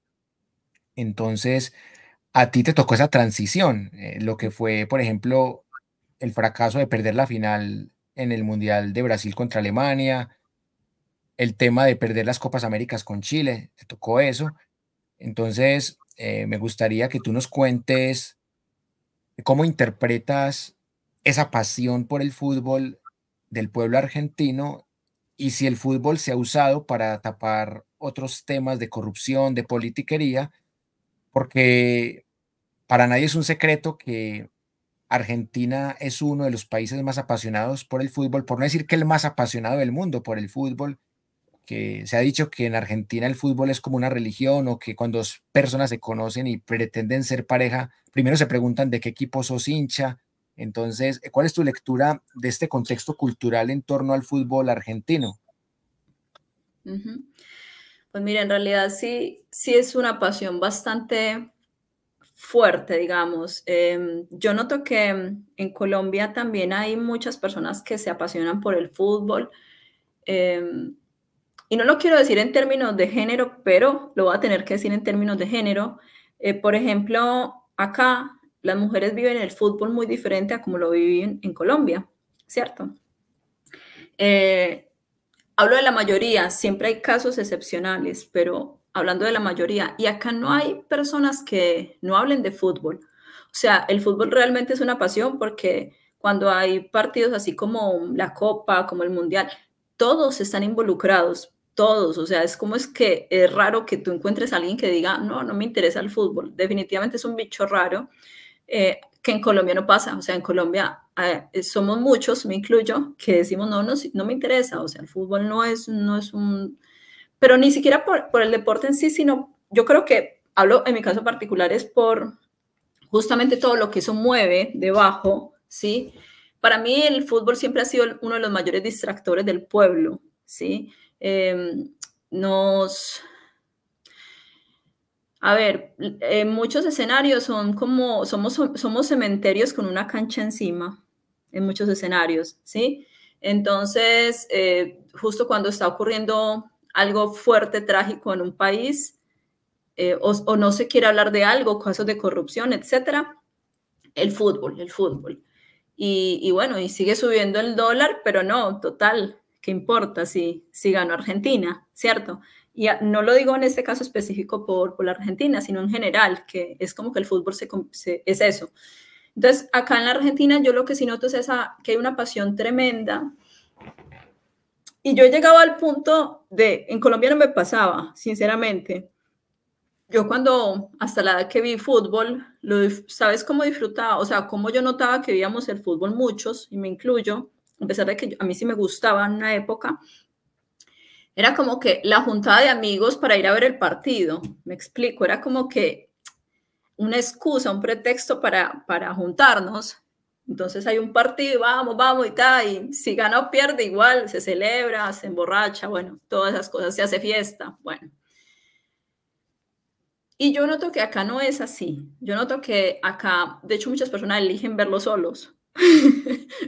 Entonces, a ti te tocó esa transición, lo que fue, por ejemplo, el fracaso de perder la final en el Mundial de Brasil contra Alemania, el tema de perder las Copas Américas con Chile, te tocó eso. Entonces, me gustaría que tú nos cuentes cómo interpretas esa pasión por el fútbol del pueblo argentino y si el fútbol se ha usado para tapar otros temas de corrupción, de politiquería, porque para nadie es un secreto que Argentina es uno de los países más apasionados por el fútbol, por no decir que el más apasionado del mundo por el fútbol, que se ha dicho que en Argentina el fútbol es como una religión o que cuando 2 personas se conocen y pretenden ser pareja, primero se preguntan de qué equipo sos hincha. Entonces, ¿cuál es tu lectura de este contexto cultural en torno al fútbol argentino? Uh-huh. Pues mira, en realidad sí es una pasión bastante fuerte, digamos. Yo noto que en Colombia también hay muchas personas que se apasionan por el fútbol. Y no lo quiero decir en términos de género, pero lo voy a tener que decir en términos de género. Por ejemplo, acá las mujeres viven el fútbol muy diferente a como lo viven en Colombia, ¿cierto? Hablo de la mayoría, siempre hay casos excepcionales, pero hablando de la mayoría, y acá no hay personas que no hablen de fútbol. O sea, el fútbol realmente es una pasión porque cuando hay partidos así como la Copa, como el Mundial, todos están involucrados, todos. O sea, es que es raro que tú encuentres a alguien que diga, no me interesa el fútbol. Definitivamente es un bicho raro. Que en Colombia no pasa, o sea, en Colombia somos muchos, me incluyo, que decimos, no me interesa, o sea, el fútbol no es un, pero ni siquiera por el deporte en sí, sino yo creo que, hablo en mi caso particular, es por justamente todo lo que eso mueve debajo, ¿sí? Para mí el fútbol siempre ha sido uno de los mayores distractores del pueblo, ¿sí? Nos A ver, en muchos escenarios somos cementerios con una cancha encima, en muchos escenarios, ¿sí? Entonces, justo cuando está ocurriendo algo fuerte, trágico en un país, o no se quiere hablar de algo, casos de corrupción, etcétera, el fútbol, el fútbol. Y bueno, y sigue subiendo el dólar, pero no, total, ¿qué importa si ganó Argentina, cierto? Y no lo digo en este caso específico por la Argentina, sino en general, que es como que el fútbol es eso. Entonces, acá en la Argentina yo lo que sí noto es que hay una pasión tremenda. Y yo he llegado al punto en Colombia no me pasaba, sinceramente. Yo cuando, hasta la edad que vi fútbol, ¿sabes cómo disfrutaba? O sea, cómo yo notaba que veíamos el fútbol muchos, y me incluyo, a pesar de que a mí sí me gustaba en una época, era como que la juntada de amigos para ir a ver el partido, me explico, era como que una excusa, un pretexto para juntarnos. Entonces hay un partido, vamos y tal, y si gana o pierde igual, se celebra, se emborracha, bueno, todas esas cosas, se hace fiesta, bueno. Y yo noto que acá no es así. Yo noto que acá, de hecho, muchas personas eligen verlo solos,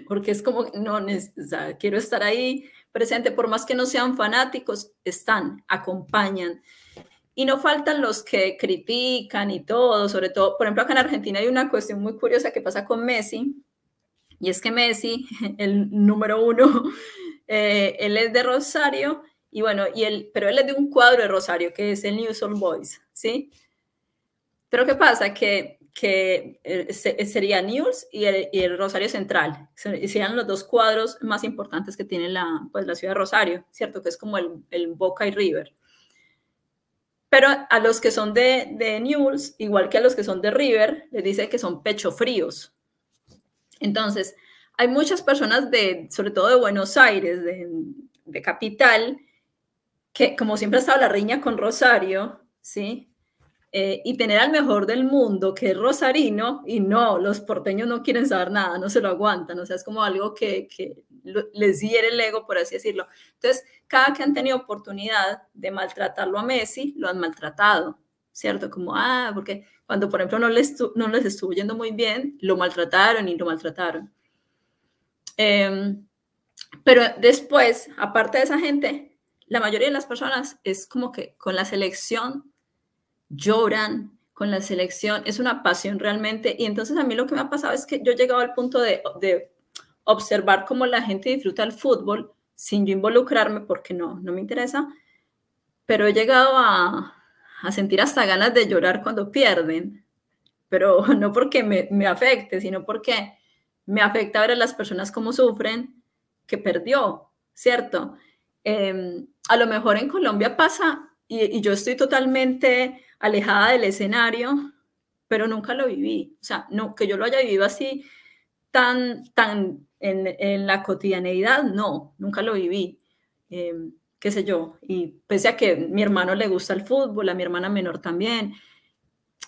porque es como, no, o sea, quiero estar ahí presente, por más que no sean fanáticos, están, acompañan. Y no faltan los que critican y todo, sobre todo, por ejemplo, acá en Argentina hay una cuestión muy curiosa que pasa con Messi, y es que Messi, el número uno, él es de Rosario, y bueno, pero él es de un cuadro de Rosario, que es el Newell's Old Boys, ¿sí? Pero ¿qué pasa? Que sería Newell's y el Rosario Central. Serían los dos cuadros más importantes que tiene la ciudad de Rosario, ¿cierto? Que es como el Boca y River. Pero a los que son de Newell's, igual que a los que son de River, les dice que son pecho fríos. Entonces, hay muchas personas, sobre todo de Buenos Aires, de capital, que como siempre ha estado la riña con Rosario, ¿sí? Y tener al mejor del mundo, que es rosarino, y no, los porteños no quieren saber nada, no se lo aguantan, o sea, es como algo que les hiere el ego, por así decirlo. Entonces, cada que han tenido oportunidad de maltratarlo a Messi, lo han maltratado, ¿cierto? Como, porque cuando, por ejemplo, no les estuvo yendo muy bien, lo maltrataron y lo maltrataron. Pero después, aparte de esa gente, la mayoría de las personas es como que con la selección lloran, con la selección, es una pasión realmente. Y entonces a mí lo que me ha pasado es que yo he llegado al punto de observar cómo la gente disfruta el fútbol sin yo involucrarme porque no me interesa, pero he llegado a sentir hasta ganas de llorar cuando pierden, pero no porque me afecte, sino porque me afecta ver a las personas cómo sufren que perdió, ¿cierto? A lo mejor en Colombia pasa y yo estoy totalmente alejada del escenario, pero nunca lo viví. O sea, no, que yo lo haya vivido así tan en la cotidianeidad, no, nunca lo viví. Qué sé yo, y pese a que a mi hermano le gusta el fútbol, a mi hermana menor también,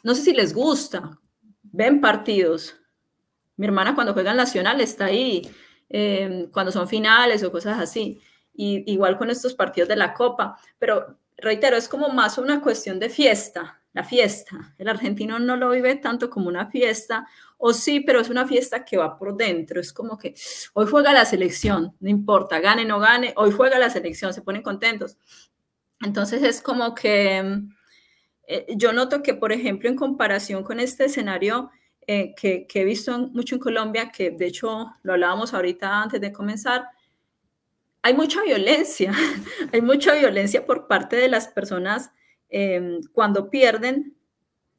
no sé si les gusta, ven partidos. Mi hermana cuando juega en Nacional está ahí, cuando son finales o cosas así. Y igual con estos partidos de la Copa, pero reitero, es como más una cuestión de fiesta, la fiesta. El argentino no lo vive tanto como una fiesta, o sí, pero es una fiesta que va por dentro. Es como que hoy juega la selección, no importa, gane o no gane, hoy juega la selección, se ponen contentos. Entonces es como que yo noto que, por ejemplo, en comparación con este escenario que he visto mucho en Colombia, que de hecho lo hablábamos ahorita antes de comenzar, hay mucha violencia, hay mucha violencia por parte de las personas. Cuando pierden,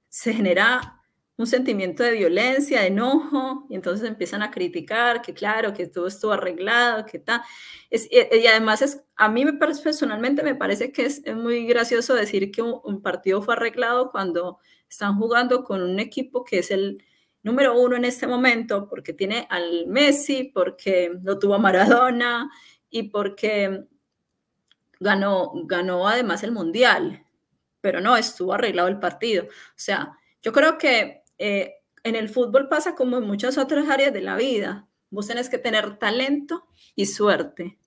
se genera un sentimiento de violencia, de enojo, y entonces empiezan a criticar que claro, que todo estuvo arreglado, que tal. Y además, a mí personalmente me parece que es muy gracioso decir que un partido fue arreglado cuando están jugando con un equipo que es el número uno en este momento, porque tiene al Messi, porque lo tuvo a Maradona, y porque ganó además el Mundial, pero no, estuvo arreglado el partido. O sea, yo creo que en el fútbol pasa como en muchas otras áreas de la vida. Vos tenés que tener talento y suerte,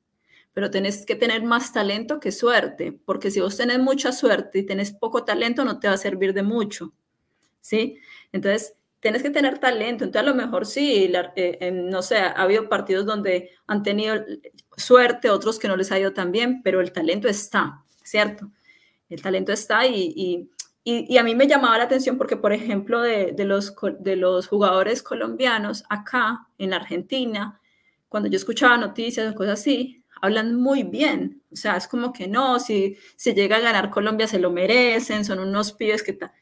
pero tenés que tener más talento que suerte, porque si vos tenés mucha suerte y tenés poco talento, no te va a servir de mucho, ¿sí? Entonces, tienes que tener talento. Entonces, a lo mejor sí, no sé, ha habido partidos donde han tenido suerte, otros que no les ha ido tan bien, pero el talento está, ¿cierto? El talento está y Y a mí me llamaba la atención porque, por ejemplo, de los jugadores colombianos acá en Argentina, cuando yo escuchaba noticias o cosas así, hablan muy bien. O sea, es como que no, si llega a ganar Colombia se lo merecen, son unos pibes que tal.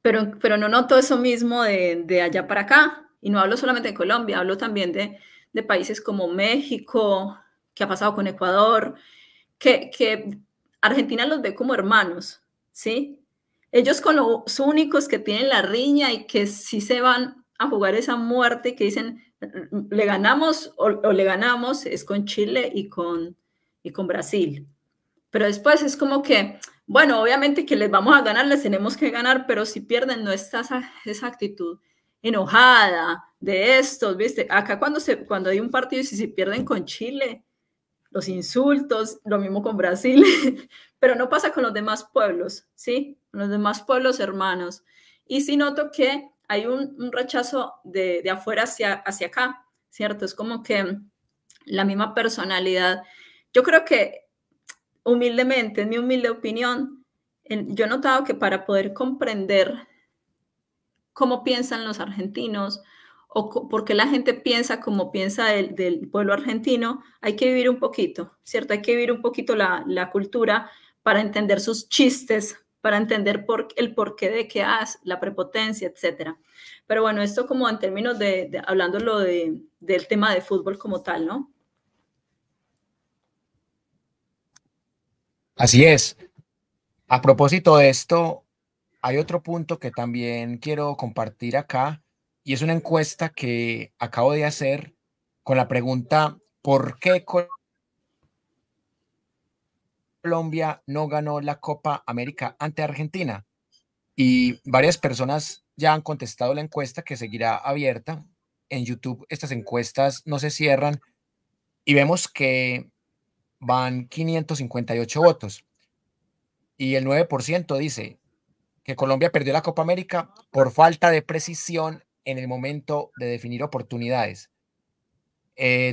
Pero no noto eso mismo de allá para acá. Y no hablo solamente de Colombia, hablo también de países como México, que ha pasado con Ecuador, que Argentina los ve como hermanos, ¿sí? Ellos con los únicos que tienen la riña y que sí se van a jugar esa muerte, que dicen, le ganamos o le ganamos, es con Chile y con Brasil. Pero después es como que, bueno, obviamente que les vamos a ganar, les tenemos que ganar, pero si pierden no está esa actitud enojada de estos, ¿viste? Acá cuando hay un partido y si pierden con Chile, los insultos, lo mismo con Brasil, pero no pasa con los demás pueblos, ¿sí? Con los demás pueblos hermanos. Y sí noto que hay un rechazo de afuera hacia acá, ¿cierto? Es como que la misma personalidad. Yo creo que humildemente, en mi humilde opinión, yo he notado que para poder comprender cómo piensan los argentinos o por qué la gente piensa como piensa del pueblo argentino, hay que vivir un poquito, ¿cierto? Hay que vivir un poquito la cultura para entender sus chistes, para entender el porqué de qué hace, la prepotencia, etcétera. Pero bueno, esto como en términos hablándolo del tema de fútbol como tal, ¿no? Así es. A propósito de esto, hay otro punto que también quiero compartir acá y es una encuesta que acabo de hacer con la pregunta, ¿por qué Colombia no ganó la Copa América ante Argentina? Y varias personas ya han contestado la encuesta que seguirá abierta. En YouTube estas encuestas no se cierran y vemos que van 558 votos y el 9% dice que Colombia perdió la Copa América por falta de precisión en el momento de definir oportunidades.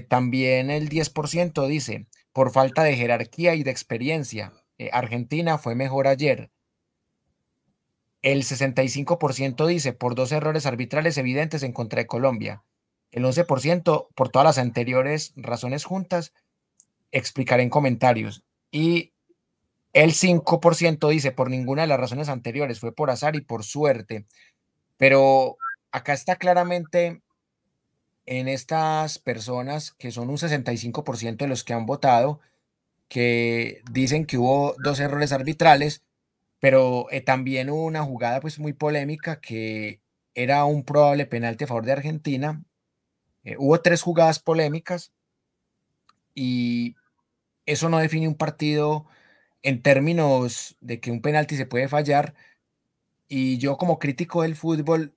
También el 10% dice por falta de jerarquía y de experiencia. Argentina fue mejor ayer. El 65% dice por dos errores arbitrales evidentes en contra de Colombia. El 11% por todas las anteriores razones juntas, explicaré en comentarios. Y el 5% dice por ninguna de las razones anteriores, fue por azar y por suerte. Pero acá está claramente en estas personas, que son un 65% de los que han votado, que dicen que hubo dos errores arbitrales, pero también hubo una jugada pues muy polémica que era un probable penalti a favor de Argentina. Hubo tres jugadas polémicas y eso no define un partido en términos de que un penalti se puede fallar. Y yo como crítico del fútbol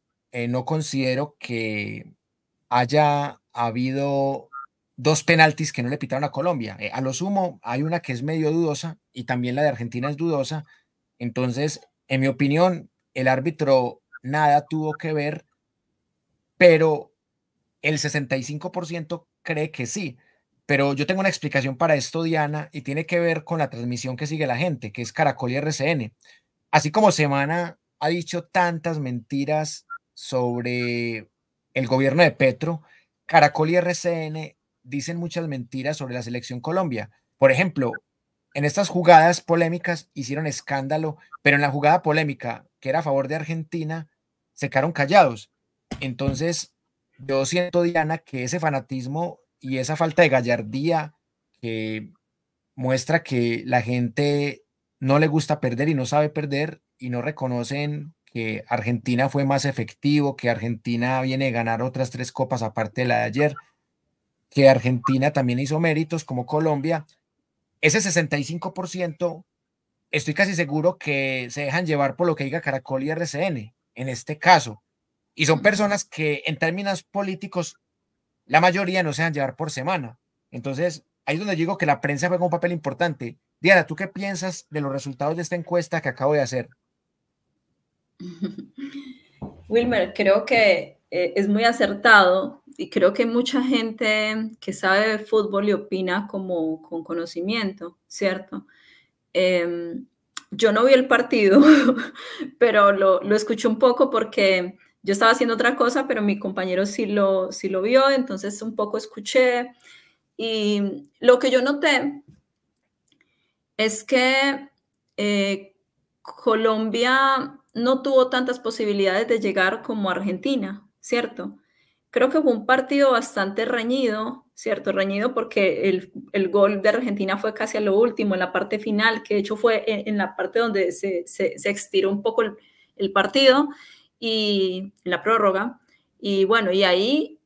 no considero que haya habido dos penaltis que no le pitaron a Colombia. A lo sumo hay una que es medio dudosa y también la de Argentina es dudosa. Entonces, en mi opinión, el árbitro nada tuvo que ver, pero el 65% cree que sí. Pero yo tengo una explicación para esto, Diana, y tiene que ver con la transmisión que sigue la gente, que es Caracol y RCN. Así como Semana ha dicho tantas mentiras sobre el gobierno de Petro, Caracol y RCN dicen muchas mentiras sobre la selección Colombia. Por ejemplo, en estas jugadas polémicas hicieron escándalo, pero en la jugada polémica que era a favor de Argentina, se quedaron callados. Entonces, yo siento, Diana, que ese fanatismo y esa falta de gallardía que muestra que la gente no le gusta perder y no sabe perder y no reconocen que Argentina fue más efectivo, que Argentina viene de ganar otras tres copas aparte de la de ayer, que Argentina también hizo méritos como Colombia. Ese 65% estoy casi seguro que se dejan llevar por lo que diga Caracol y RCN en este caso. Y son personas que en términos políticos la mayoría no se dejan llevar por Semana. Entonces, ahí es donde digo que la prensa juega un papel importante. Diana, ¿tú qué piensas de los resultados de esta encuesta que acabo de hacer? Wilmer, creo que es muy acertado y creo que mucha gente que sabe de fútbol y opina como con conocimiento, ¿cierto? Eh, Yo no vi el partido, pero lo escuché un poco porque yo estaba haciendo otra cosa, pero mi compañero sí lo vio, entonces un poco escuché. Y lo que yo noté es que Colombia no tuvo tantas posibilidades de llegar como Argentina, ¿cierto? Creo que fue un partido bastante reñido, ¿cierto? Reñido porque el gol de Argentina fue casi a lo último, en la parte final, que de hecho fue en la parte donde se estiró un poco el partido y en la prórroga. Y bueno, y ahí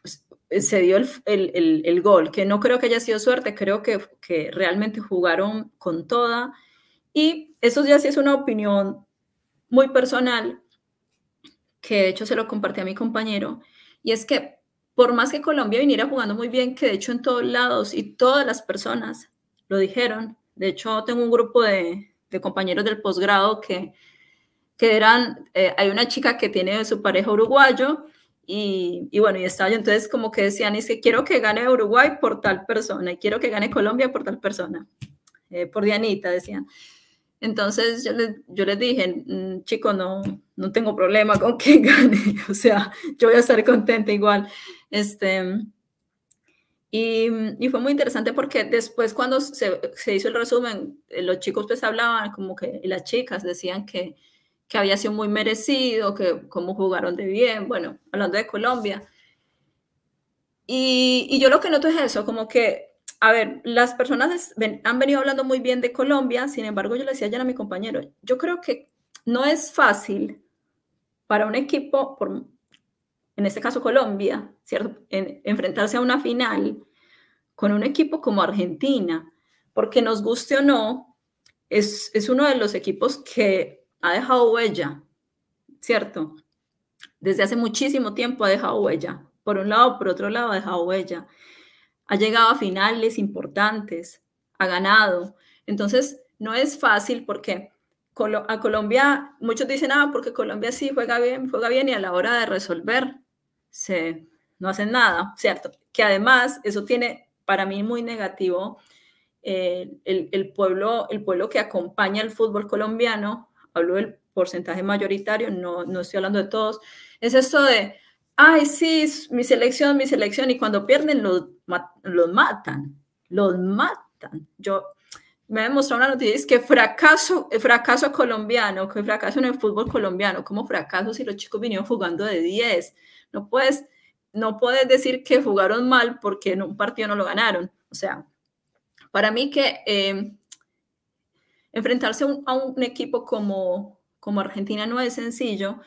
pues, se dio el gol, que no creo que haya sido suerte, creo que realmente jugaron con toda. Y eso ya sí es una opinión muy personal, que de hecho se lo compartí a mi compañero, y es que por más que Colombia viniera jugando muy bien, que de hecho en todos lados y todas las personas lo dijeron, de hecho tengo un grupo de compañeros del posgrado que eran, hay una chica que tiene su pareja uruguayo, y bueno, y estaba yo, entonces como que decían, es que quiero que gane Uruguay por tal persona, y quiero que gane Colombia por tal persona, por Dianita, decían. Entonces yo les dije, chico, no tengo problema con que gane, o sea, yo voy a estar contenta igual. Y fue muy interesante porque después cuando se hizo el resumen, los chicos pues hablaban como que, y las chicas decían que había sido muy merecido, que cómo jugaron de bien, bueno, hablando de Colombia. Y yo lo que noto es eso, como que, a ver, las personas han venido hablando muy bien de Colombia, sin embargo, yo le decía ayer a mi compañero, yo creo que no es fácil para un equipo, en este caso Colombia, ¿cierto? Enfrentarse a una final con un equipo como Argentina, porque nos guste o no, es uno de los equipos que ha dejado huella, ¿cierto? Desde hace muchísimo tiempo ha dejado huella. Por un lado, por otro lado, ha dejado huella. Ha llegado a finales importantes, ha ganado. Entonces, no es fácil porque a Colombia, muchos dicen, porque Colombia sí juega bien y a la hora de resolver no hacen nada, ¿cierto? Que además eso tiene para mí muy negativo el pueblo que acompaña el fútbol colombiano, hablo del porcentaje mayoritario, no estoy hablando de todos, es esto de, ay, sí, mi selección, y cuando pierden los matan. Yo me he demostrado una noticia, es que fracaso colombiano, que fracaso en el fútbol colombiano, ¿cómo fracaso si los chicos vinieron jugando de 10? No puedes decir que jugaron mal porque en un partido no lo ganaron. O sea, para mí que enfrentarse a un equipo como Argentina no es sencillo,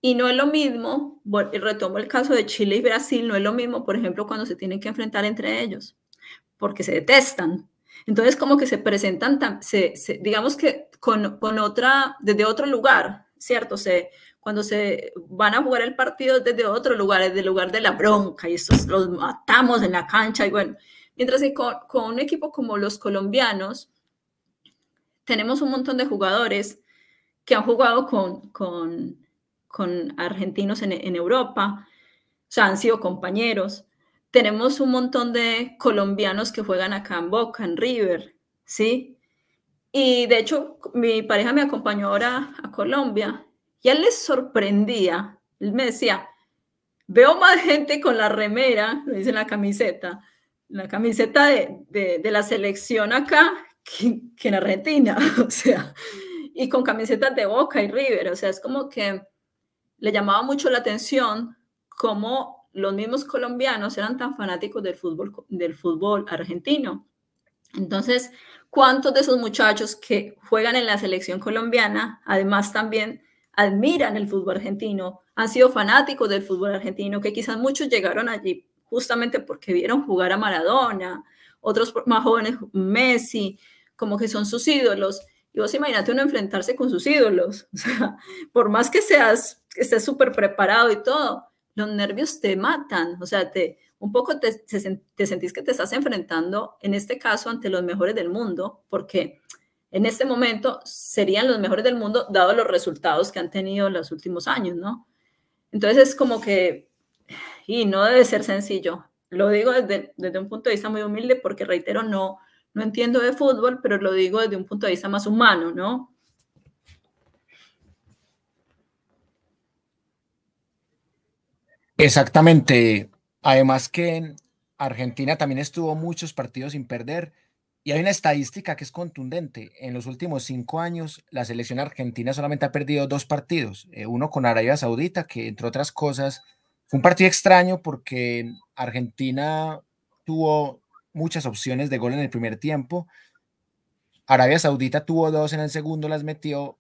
y no es lo mismo, retomo el caso de Chile y Brasil, no es lo mismo, por ejemplo, cuando se tienen que enfrentar entre ellos, porque se detestan. Entonces, como que se presentan, digamos que desde otro lugar, ¿cierto? Cuando se van a jugar el partido desde otro lugar, desde el lugar de la bronca, y estos los matamos en la cancha, y bueno, mientras que con un equipo como los colombianos, tenemos un montón de jugadores que han jugado con argentinos en Europa, o sea, han sido compañeros. Tenemos un montón de colombianos que juegan acá en Boca, en River, ¿sí? Y de hecho, mi pareja me acompañó ahora a Colombia y a él les sorprendía. Él me decía, veo más gente con la remera, lo dice en la camiseta de la selección acá que en Argentina, o sea, y con camisetas de Boca y River, o sea, es como que le llamaba mucho la atención cómo los mismos colombianos eran tan fanáticos del fútbol argentino. Entonces, ¿cuántos de esos muchachos que juegan en la selección colombiana, además también admiran el fútbol argentino, han sido fanáticos del fútbol argentino, que quizás muchos llegaron allí justamente porque vieron jugar a Maradona, otros más jóvenes, Messi, como que son sus ídolos? Y vos imagínate uno enfrentarse con sus ídolos, o sea, por más que estés súper preparado y todo, los nervios te matan, o sea, un poco te sentís que te estás enfrentando, en este caso, ante los mejores del mundo, porque en este momento serían los mejores del mundo, dado los resultados que han tenido los últimos años, ¿no? Entonces es como que, y no debe ser sencillo. Lo digo desde un punto de vista muy humilde, porque reitero, no no entiendo de fútbol, pero lo digo desde un punto de vista más humano, ¿no? Exactamente. Además que Argentina también estuvo muchos partidos sin perder y hay una estadística que es contundente. En los últimos 5 años, la selección argentina solamente ha perdido 2 partidos. Uno con Arabia Saudita, que entre otras cosas fue un partido extraño porque Argentina tuvo muchas opciones de gol en el primer tiempo. Arabia Saudita tuvo dos en el segundo, las metió.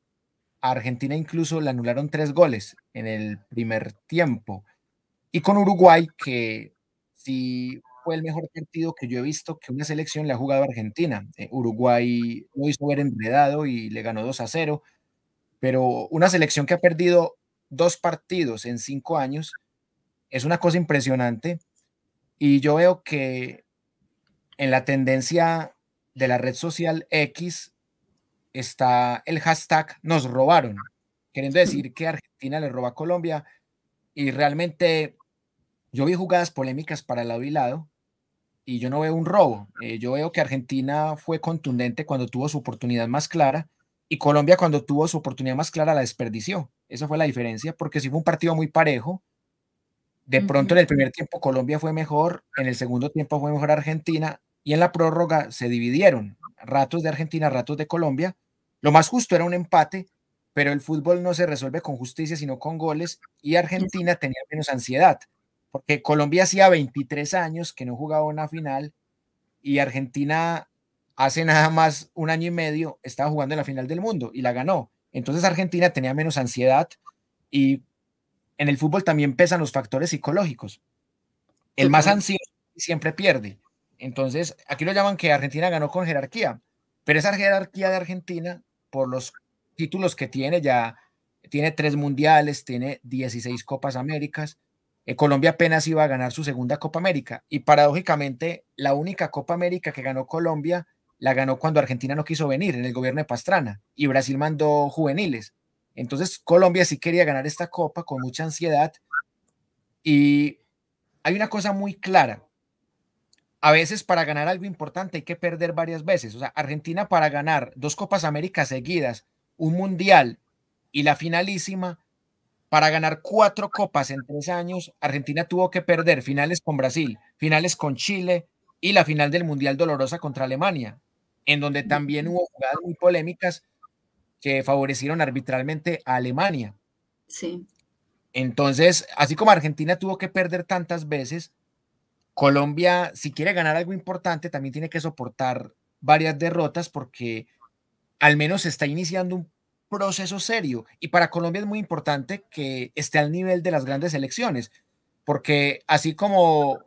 A Argentina incluso le anularon 3 goles en el primer tiempo. Y con Uruguay, que sí fue el mejor partido que yo he visto que una selección le ha jugado a Argentina. Uruguay lo hizo ver enredado y le ganó 2-0, pero una selección que ha perdido 2 partidos en 5 años es una cosa impresionante. Y yo veo que en la tendencia de la red social X está el hashtag nos robaron, queriendo decir que Argentina le roba a Colombia y realmente yo vi jugadas polémicas para lado y lado y yo no veo un robo. Yo veo que Argentina fue contundente cuando tuvo su oportunidad más clara y Colombia cuando tuvo su oportunidad más clara la desperdició. Esa fue la diferencia, porque sí fue un partido muy parejo. De pronto en el primer tiempo Colombia fue mejor, en el segundo tiempo fue mejor Argentina y en la prórroga se dividieron, ratos de Argentina, ratos de Colombia. Lo más justo era un empate, pero el fútbol no se resuelve con justicia, sino con goles y Argentina tenía menos ansiedad, porque Colombia hacía 23 años que no jugaba una final y Argentina hace nada más un año y medio estaba jugando en la final del mundo y la ganó. Entonces Argentina tenía menos ansiedad y en el fútbol también pesan los factores psicológicos. El más Total. ansioso siempre pierde. Entonces, aquí lo llaman que Argentina ganó con jerarquía, pero esa jerarquía de Argentina, por los títulos que tiene, ya tiene 3 mundiales, tiene 16 Copas Américas. Colombia apenas iba a ganar su segunda Copa América y paradójicamente la única Copa América que ganó Colombia la ganó cuando Argentina no quiso venir en el gobierno de Pastrana y Brasil mandó juveniles. Entonces Colombia sí quería ganar esta copa con mucha ansiedad y hay una cosa muy clara. A veces para ganar algo importante hay que perder varias veces. O sea, Argentina para ganar 2 Copas América seguidas, un mundial y la finalísima, para ganar 4 copas en 3 años, Argentina tuvo que perder finales con Brasil, finales con Chile y la final del mundial dolorosa contra Alemania, en donde también hubo jugadas muy polémicas que favorecieron arbitralmente a Alemania. Sí. Entonces, así como Argentina tuvo que perder tantas veces, Colombia, si quiere ganar algo importante, también tiene que soportar varias derrotas porque al menos se está iniciando un proceso serio. Y para Colombia es muy importante que esté al nivel de las grandes selecciones, porque así como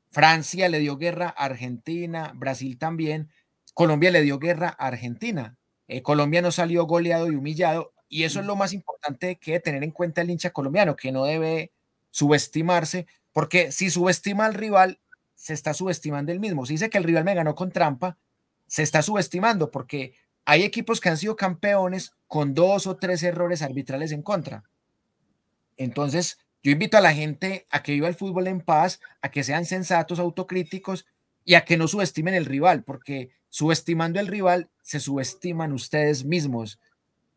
Francia le dio guerra a Argentina, Brasil también, Colombia le dio guerra a Argentina. Colombia no salió goleado y humillado, y eso es lo más importante que debe tener en cuenta el hincha colombiano, que no debe subestimarse, porque si subestima al rival, se está subestimando el mismo. Si dice que el rival me ganó con trampa, se está subestimando, porque hay equipos que han sido campeones con 2 o 3 errores arbitrales en contra. Entonces, yo invito a la gente a que viva el fútbol en paz, a que sean sensatos, autocríticos y a que no subestimen el rival, porque subestimando el rival se subestiman ustedes mismos.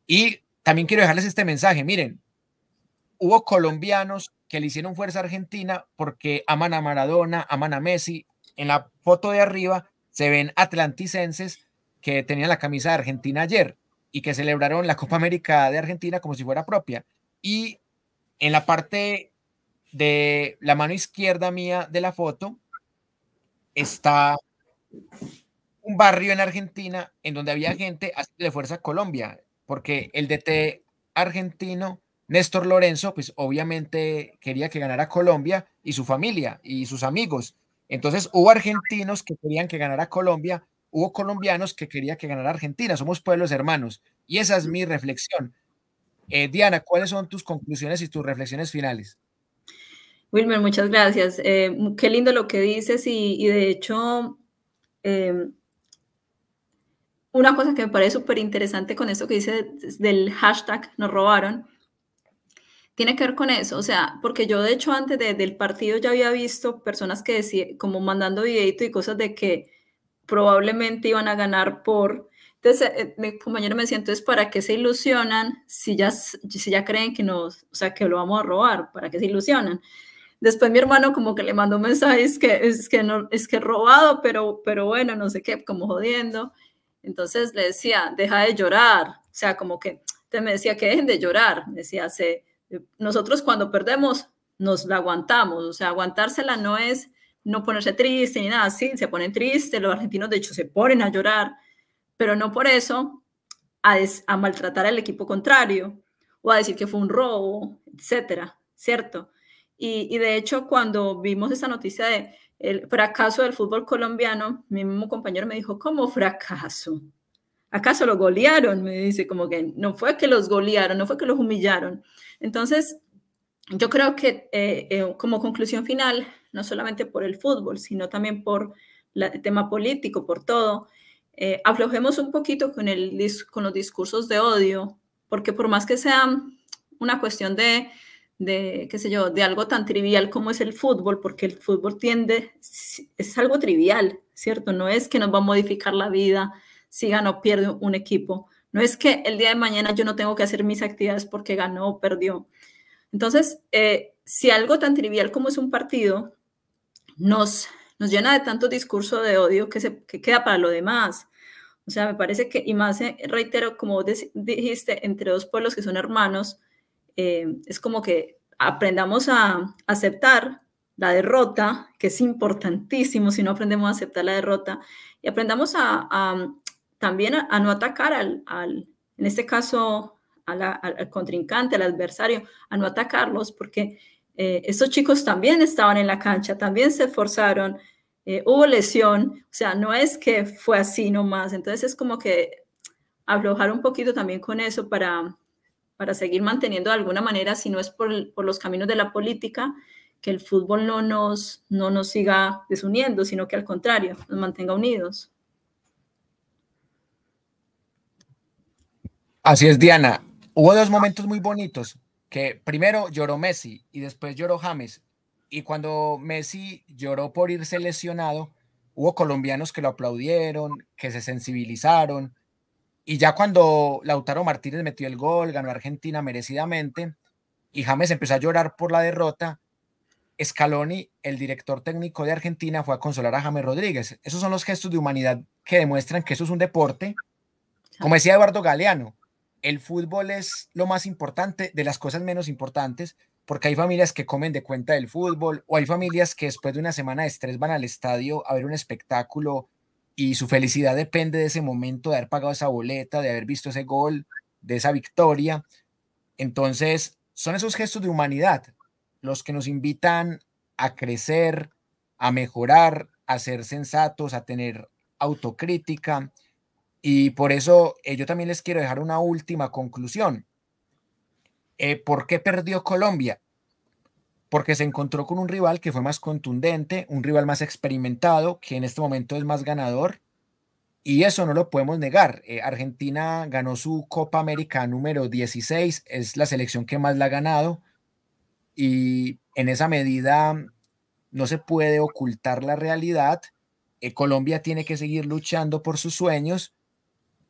Y también quiero dejarles este mensaje, miren, hubo colombianos que le hicieron fuerza a Argentina porque aman a Maradona, aman a Messi. En la foto de arriba se ven atlanticenses que tenían la camisa de Argentina ayer y que celebraron la Copa América de Argentina como si fuera propia. Y en la parte de la mano izquierda mía de la foto está un barrio en Argentina en donde había gente de fuerza a Colombia, porque el DT argentino, Néstor Lorenzo, pues obviamente quería que ganara Colombia y su familia y sus amigos. Entonces hubo argentinos que querían que ganara Colombia, hubo colombianos que querían que ganara Argentina, somos pueblos hermanos. Y esa es mi reflexión. Diana, ¿cuáles son tus conclusiones y tus reflexiones finales? Wilmer, muchas gracias. Qué lindo lo que dices y de hecho, eh, una cosa que me parece súper interesante con esto que dice del hashtag nos robaron, tiene que ver con eso, o sea, porque yo de hecho antes del partido ya había visto personas que decían, como mandando videitos y cosas de que probablemente iban a ganar por... Entonces, mi compañero me decía, entonces, ¿para qué se ilusionan si ya creen que o sea, que lo vamos a robar? ¿Para qué se ilusionan? Después mi hermano como que le mandó un mensaje, es que robado, pero bueno, no sé qué, como jodiendo. Entonces le decía, deja de llorar. O sea, como que, entonces me decía que dejen de llorar. Me decía, nosotros cuando perdemos nos la aguantamos. O sea, aguantársela no es no ponerse triste ni nada. Sí, se ponen tristes, los argentinos de hecho se ponen a llorar, pero no por eso a maltratar al equipo contrario o a decir que fue un robo, etcétera, ¿cierto? Y de hecho, cuando vimos esa noticia de el fracaso del fútbol colombiano, mi mismo compañero me dijo, ¿cómo fracaso? ¿Acaso lo golearon? Me dice, como que no fue que los golearon, no fue que los humillaron. Entonces, yo creo que como conclusión final, no solamente por el fútbol, sino también por el tema político, por todo, aflojemos un poquito con los discursos de odio, porque por más que sea una cuestión qué sé yo, de algo tan trivial como es el fútbol, porque el fútbol es algo trivial, ¿cierto? No es que nos va a modificar la vida si gana o pierde un equipo. No es que el día de mañana yo no tengo que hacer mis actividades porque ganó o perdió. Entonces, si algo tan trivial como es un partido nos llena de tanto discurso de odio que queda para lo demás. O sea, me parece que, y más reitero, como dijiste, entre dos pueblos que son hermanos, es como que aprendamos a aceptar la derrota, que es importantísimo si no aprendemos a aceptar la derrota, y aprendamos también a no atacar en este caso, al contrincante, al adversario, a no atacarlos, porque estos chicos también estaban en la cancha, también se esforzaron, hubo lesión, o sea, no es que fue así nomás, entonces es como que aflojar un poquito también con eso para seguir manteniendo de alguna manera, si no es por los caminos de la política, que el fútbol no nos siga desuniendo, sino que al contrario, nos mantenga unidos. Así es, Diana. Hubo dos momentos muy bonitos, que primero lloró Messi y después lloró James. Y cuando Messi lloró por irse lesionado, hubo colombianos que lo aplaudieron, que se sensibilizaron. Y ya cuando Lautaro Martínez metió el gol, ganó Argentina merecidamente, y James empezó a llorar por la derrota, Scaloni, el director técnico de Argentina, fue a consolar a James Rodríguez. Esos son los gestos de humanidad que demuestran que eso es un deporte. Como decía Eduardo Galeano, el fútbol es lo más importante de las cosas menos importantes, porque hay familias que comen de cuenta del fútbol, o hay familias que después de una semana de estrés van al estadio a ver un espectáculo y su felicidad depende de ese momento, de haber pagado esa boleta, de haber visto ese gol, de esa victoria. Entonces, son esos gestos de humanidad los que nos invitan a crecer, a mejorar, a ser sensatos, a tener autocrítica. Y por eso yo también les quiero dejar una última conclusión. ¿Por qué perdió Colombia? Porque se encontró con un rival que fue más contundente, un rival más experimentado, que en este momento es más ganador. Y eso no lo podemos negar. Argentina ganó su Copa América número 16, es la selección que más la ha ganado. Y en esa medida no se puede ocultar la realidad. Colombia tiene que seguir luchando por sus sueños,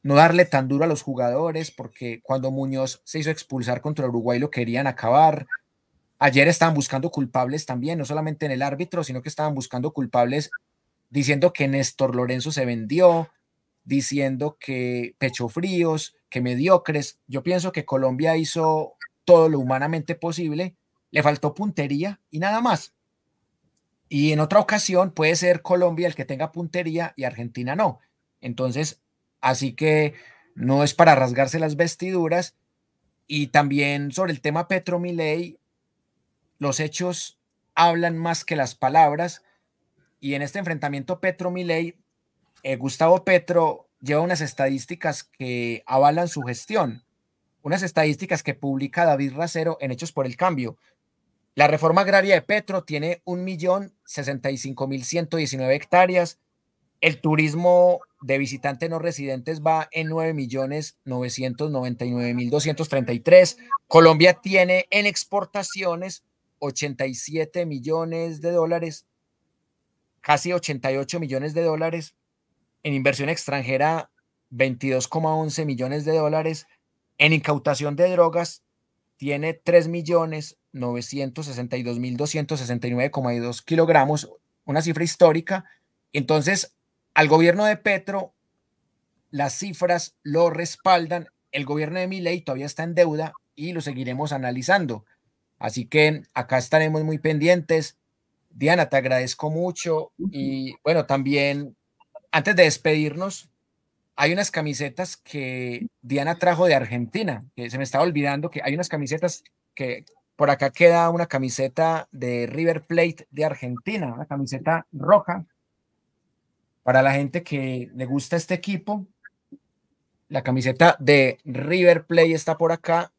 no darle tan duro a los jugadores, porque cuando Muñoz se hizo expulsar contra Uruguay lo querían acabar. Ayer estaban buscando culpables también, no solamente en el árbitro, sino que estaban buscando culpables diciendo que Néstor Lorenzo se vendió, diciendo que pecho fríos, que mediocres. Yo pienso que Colombia hizo todo lo humanamente posible, le faltó puntería y nada más. Y en otra ocasión puede ser Colombia el que tenga puntería y Argentina no. Entonces, así que no es para rasgarse las vestiduras. Y también sobre el tema Petro Milei, los hechos hablan más que las palabras. Y en este enfrentamiento Petro Milei, Gustavo Petro lleva unas estadísticas que avalan su gestión, unas estadísticas que publica David Racero en Hechos por el Cambio. La reforma agraria de Petro tiene 1.065.119 hectáreas. El turismo de visitantes no residentes va en 9.999.233. Colombia tiene en exportaciones 87 millones de dólares, casi 88 millones de dólares. en inversión extranjera 22,11 millones de dólares, en incautación de drogas tiene 3.962.269,2 kilogramos, una cifra histórica. Entonces, al gobierno de Petro, las cifras lo respaldan. El gobierno de Milei todavía está en deuda y lo seguiremos analizando. Así que acá estaremos muy pendientes. Diana, te agradezco mucho y bueno, también antes de despedirnos, hay unas camisetas que Diana trajo de Argentina, que se me estaba olvidando que hay unas camisetas que por acá queda una camiseta de River Plate de Argentina, una camiseta roja para la gente que le gusta este equipo. La camiseta de River Plate está por acá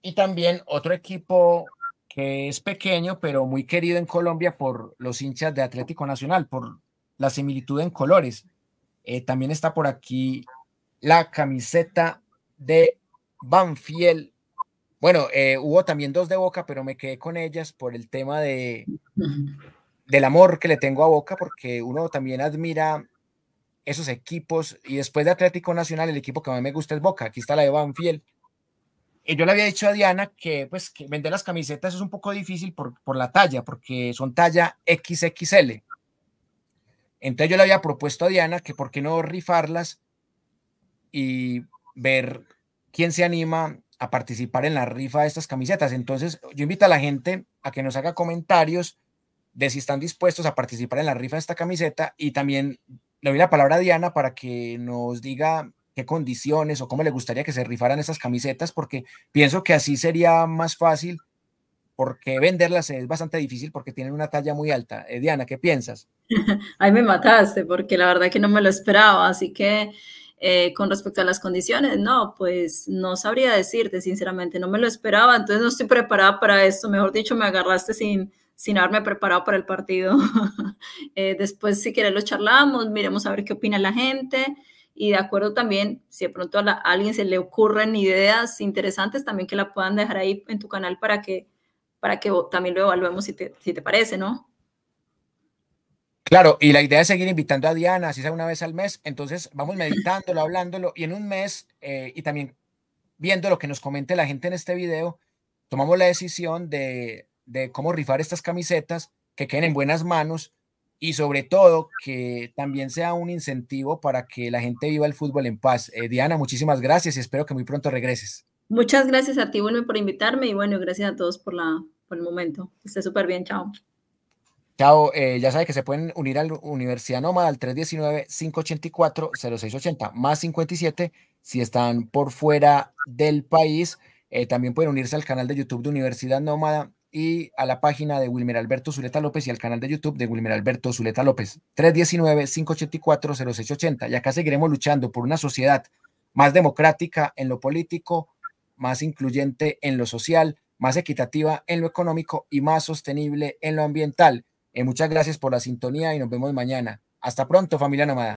y también otro equipo que es pequeño pero muy querido en Colombia por los hinchas de Atlético Nacional, por la similitud en colores. También está por aquí la camiseta de Banfield. Bueno, hubo también dos de Boca, pero me quedé con ellas por el tema del amor que le tengo a Boca, porque uno también admira esos equipos y después de Atlético Nacional el equipo que más me gusta es Boca. Aquí está la de Banfield. Y yo le había dicho a Diana que pues que vender las camisetas es un poco difícil por la talla, porque son talla XXL. Entonces yo le había propuesto a Diana que por qué no rifarlas y ver quién se anima a participar en la rifa de estas camisetas. Entonces, yo invito a la gente a que nos haga comentarios de si están dispuestos a participar en la rifa de esta camiseta y también le doy la palabra a Diana para que nos diga qué condiciones o cómo le gustaría que se rifaran estas camisetas, porque pienso que así sería más fácil, porque venderlas es bastante difícil porque tienen una talla muy alta. Diana, ¿qué piensas? Ahí me mataste porque la verdad que no me lo esperaba, así que con respecto a las condiciones, no, pues no sabría decirte, sinceramente, no me lo esperaba, entonces no estoy preparada para esto, mejor dicho, me agarraste sin haberme preparado para el partido. Después, si quieres, lo charlamos, miremos a ver qué opina la gente y de acuerdo también, si de pronto a alguien se le ocurren ideas interesantes, también que la puedan dejar ahí en tu canal para que también lo evaluemos si te parece, ¿no? Claro, y la idea es seguir invitando a Diana, así sea una vez al mes. Entonces, vamos meditándolo, hablándolo, y en un mes, y también viendo lo que nos comente la gente en este video, tomamos la decisión de cómo rifar estas camisetas, que queden en buenas manos y sobre todo que también sea un incentivo para que la gente viva el fútbol en paz. Diana, muchísimas gracias y espero que muy pronto regreses. Muchas gracias a ti, Wilmer, por invitarme y bueno, gracias a todos por el momento. Que esté súper bien, chao. Chao, ya sabe que se pueden unir a la Universidad Nómada al 319-584-0680 más 57 si están por fuera del país. También pueden unirse al canal de YouTube de Universidad Nómada y a la página de Wilmer Alberto Zuleta López y al canal de YouTube de Wilmer Alberto Zuleta López. 319-584-0680. Y acá seguiremos luchando por una sociedad más democrática en lo político, más incluyente en lo social, más equitativa en lo económico y más sostenible en lo ambiental. Muchas gracias por la sintonía y nos vemos mañana. Hasta pronto, familia nómada.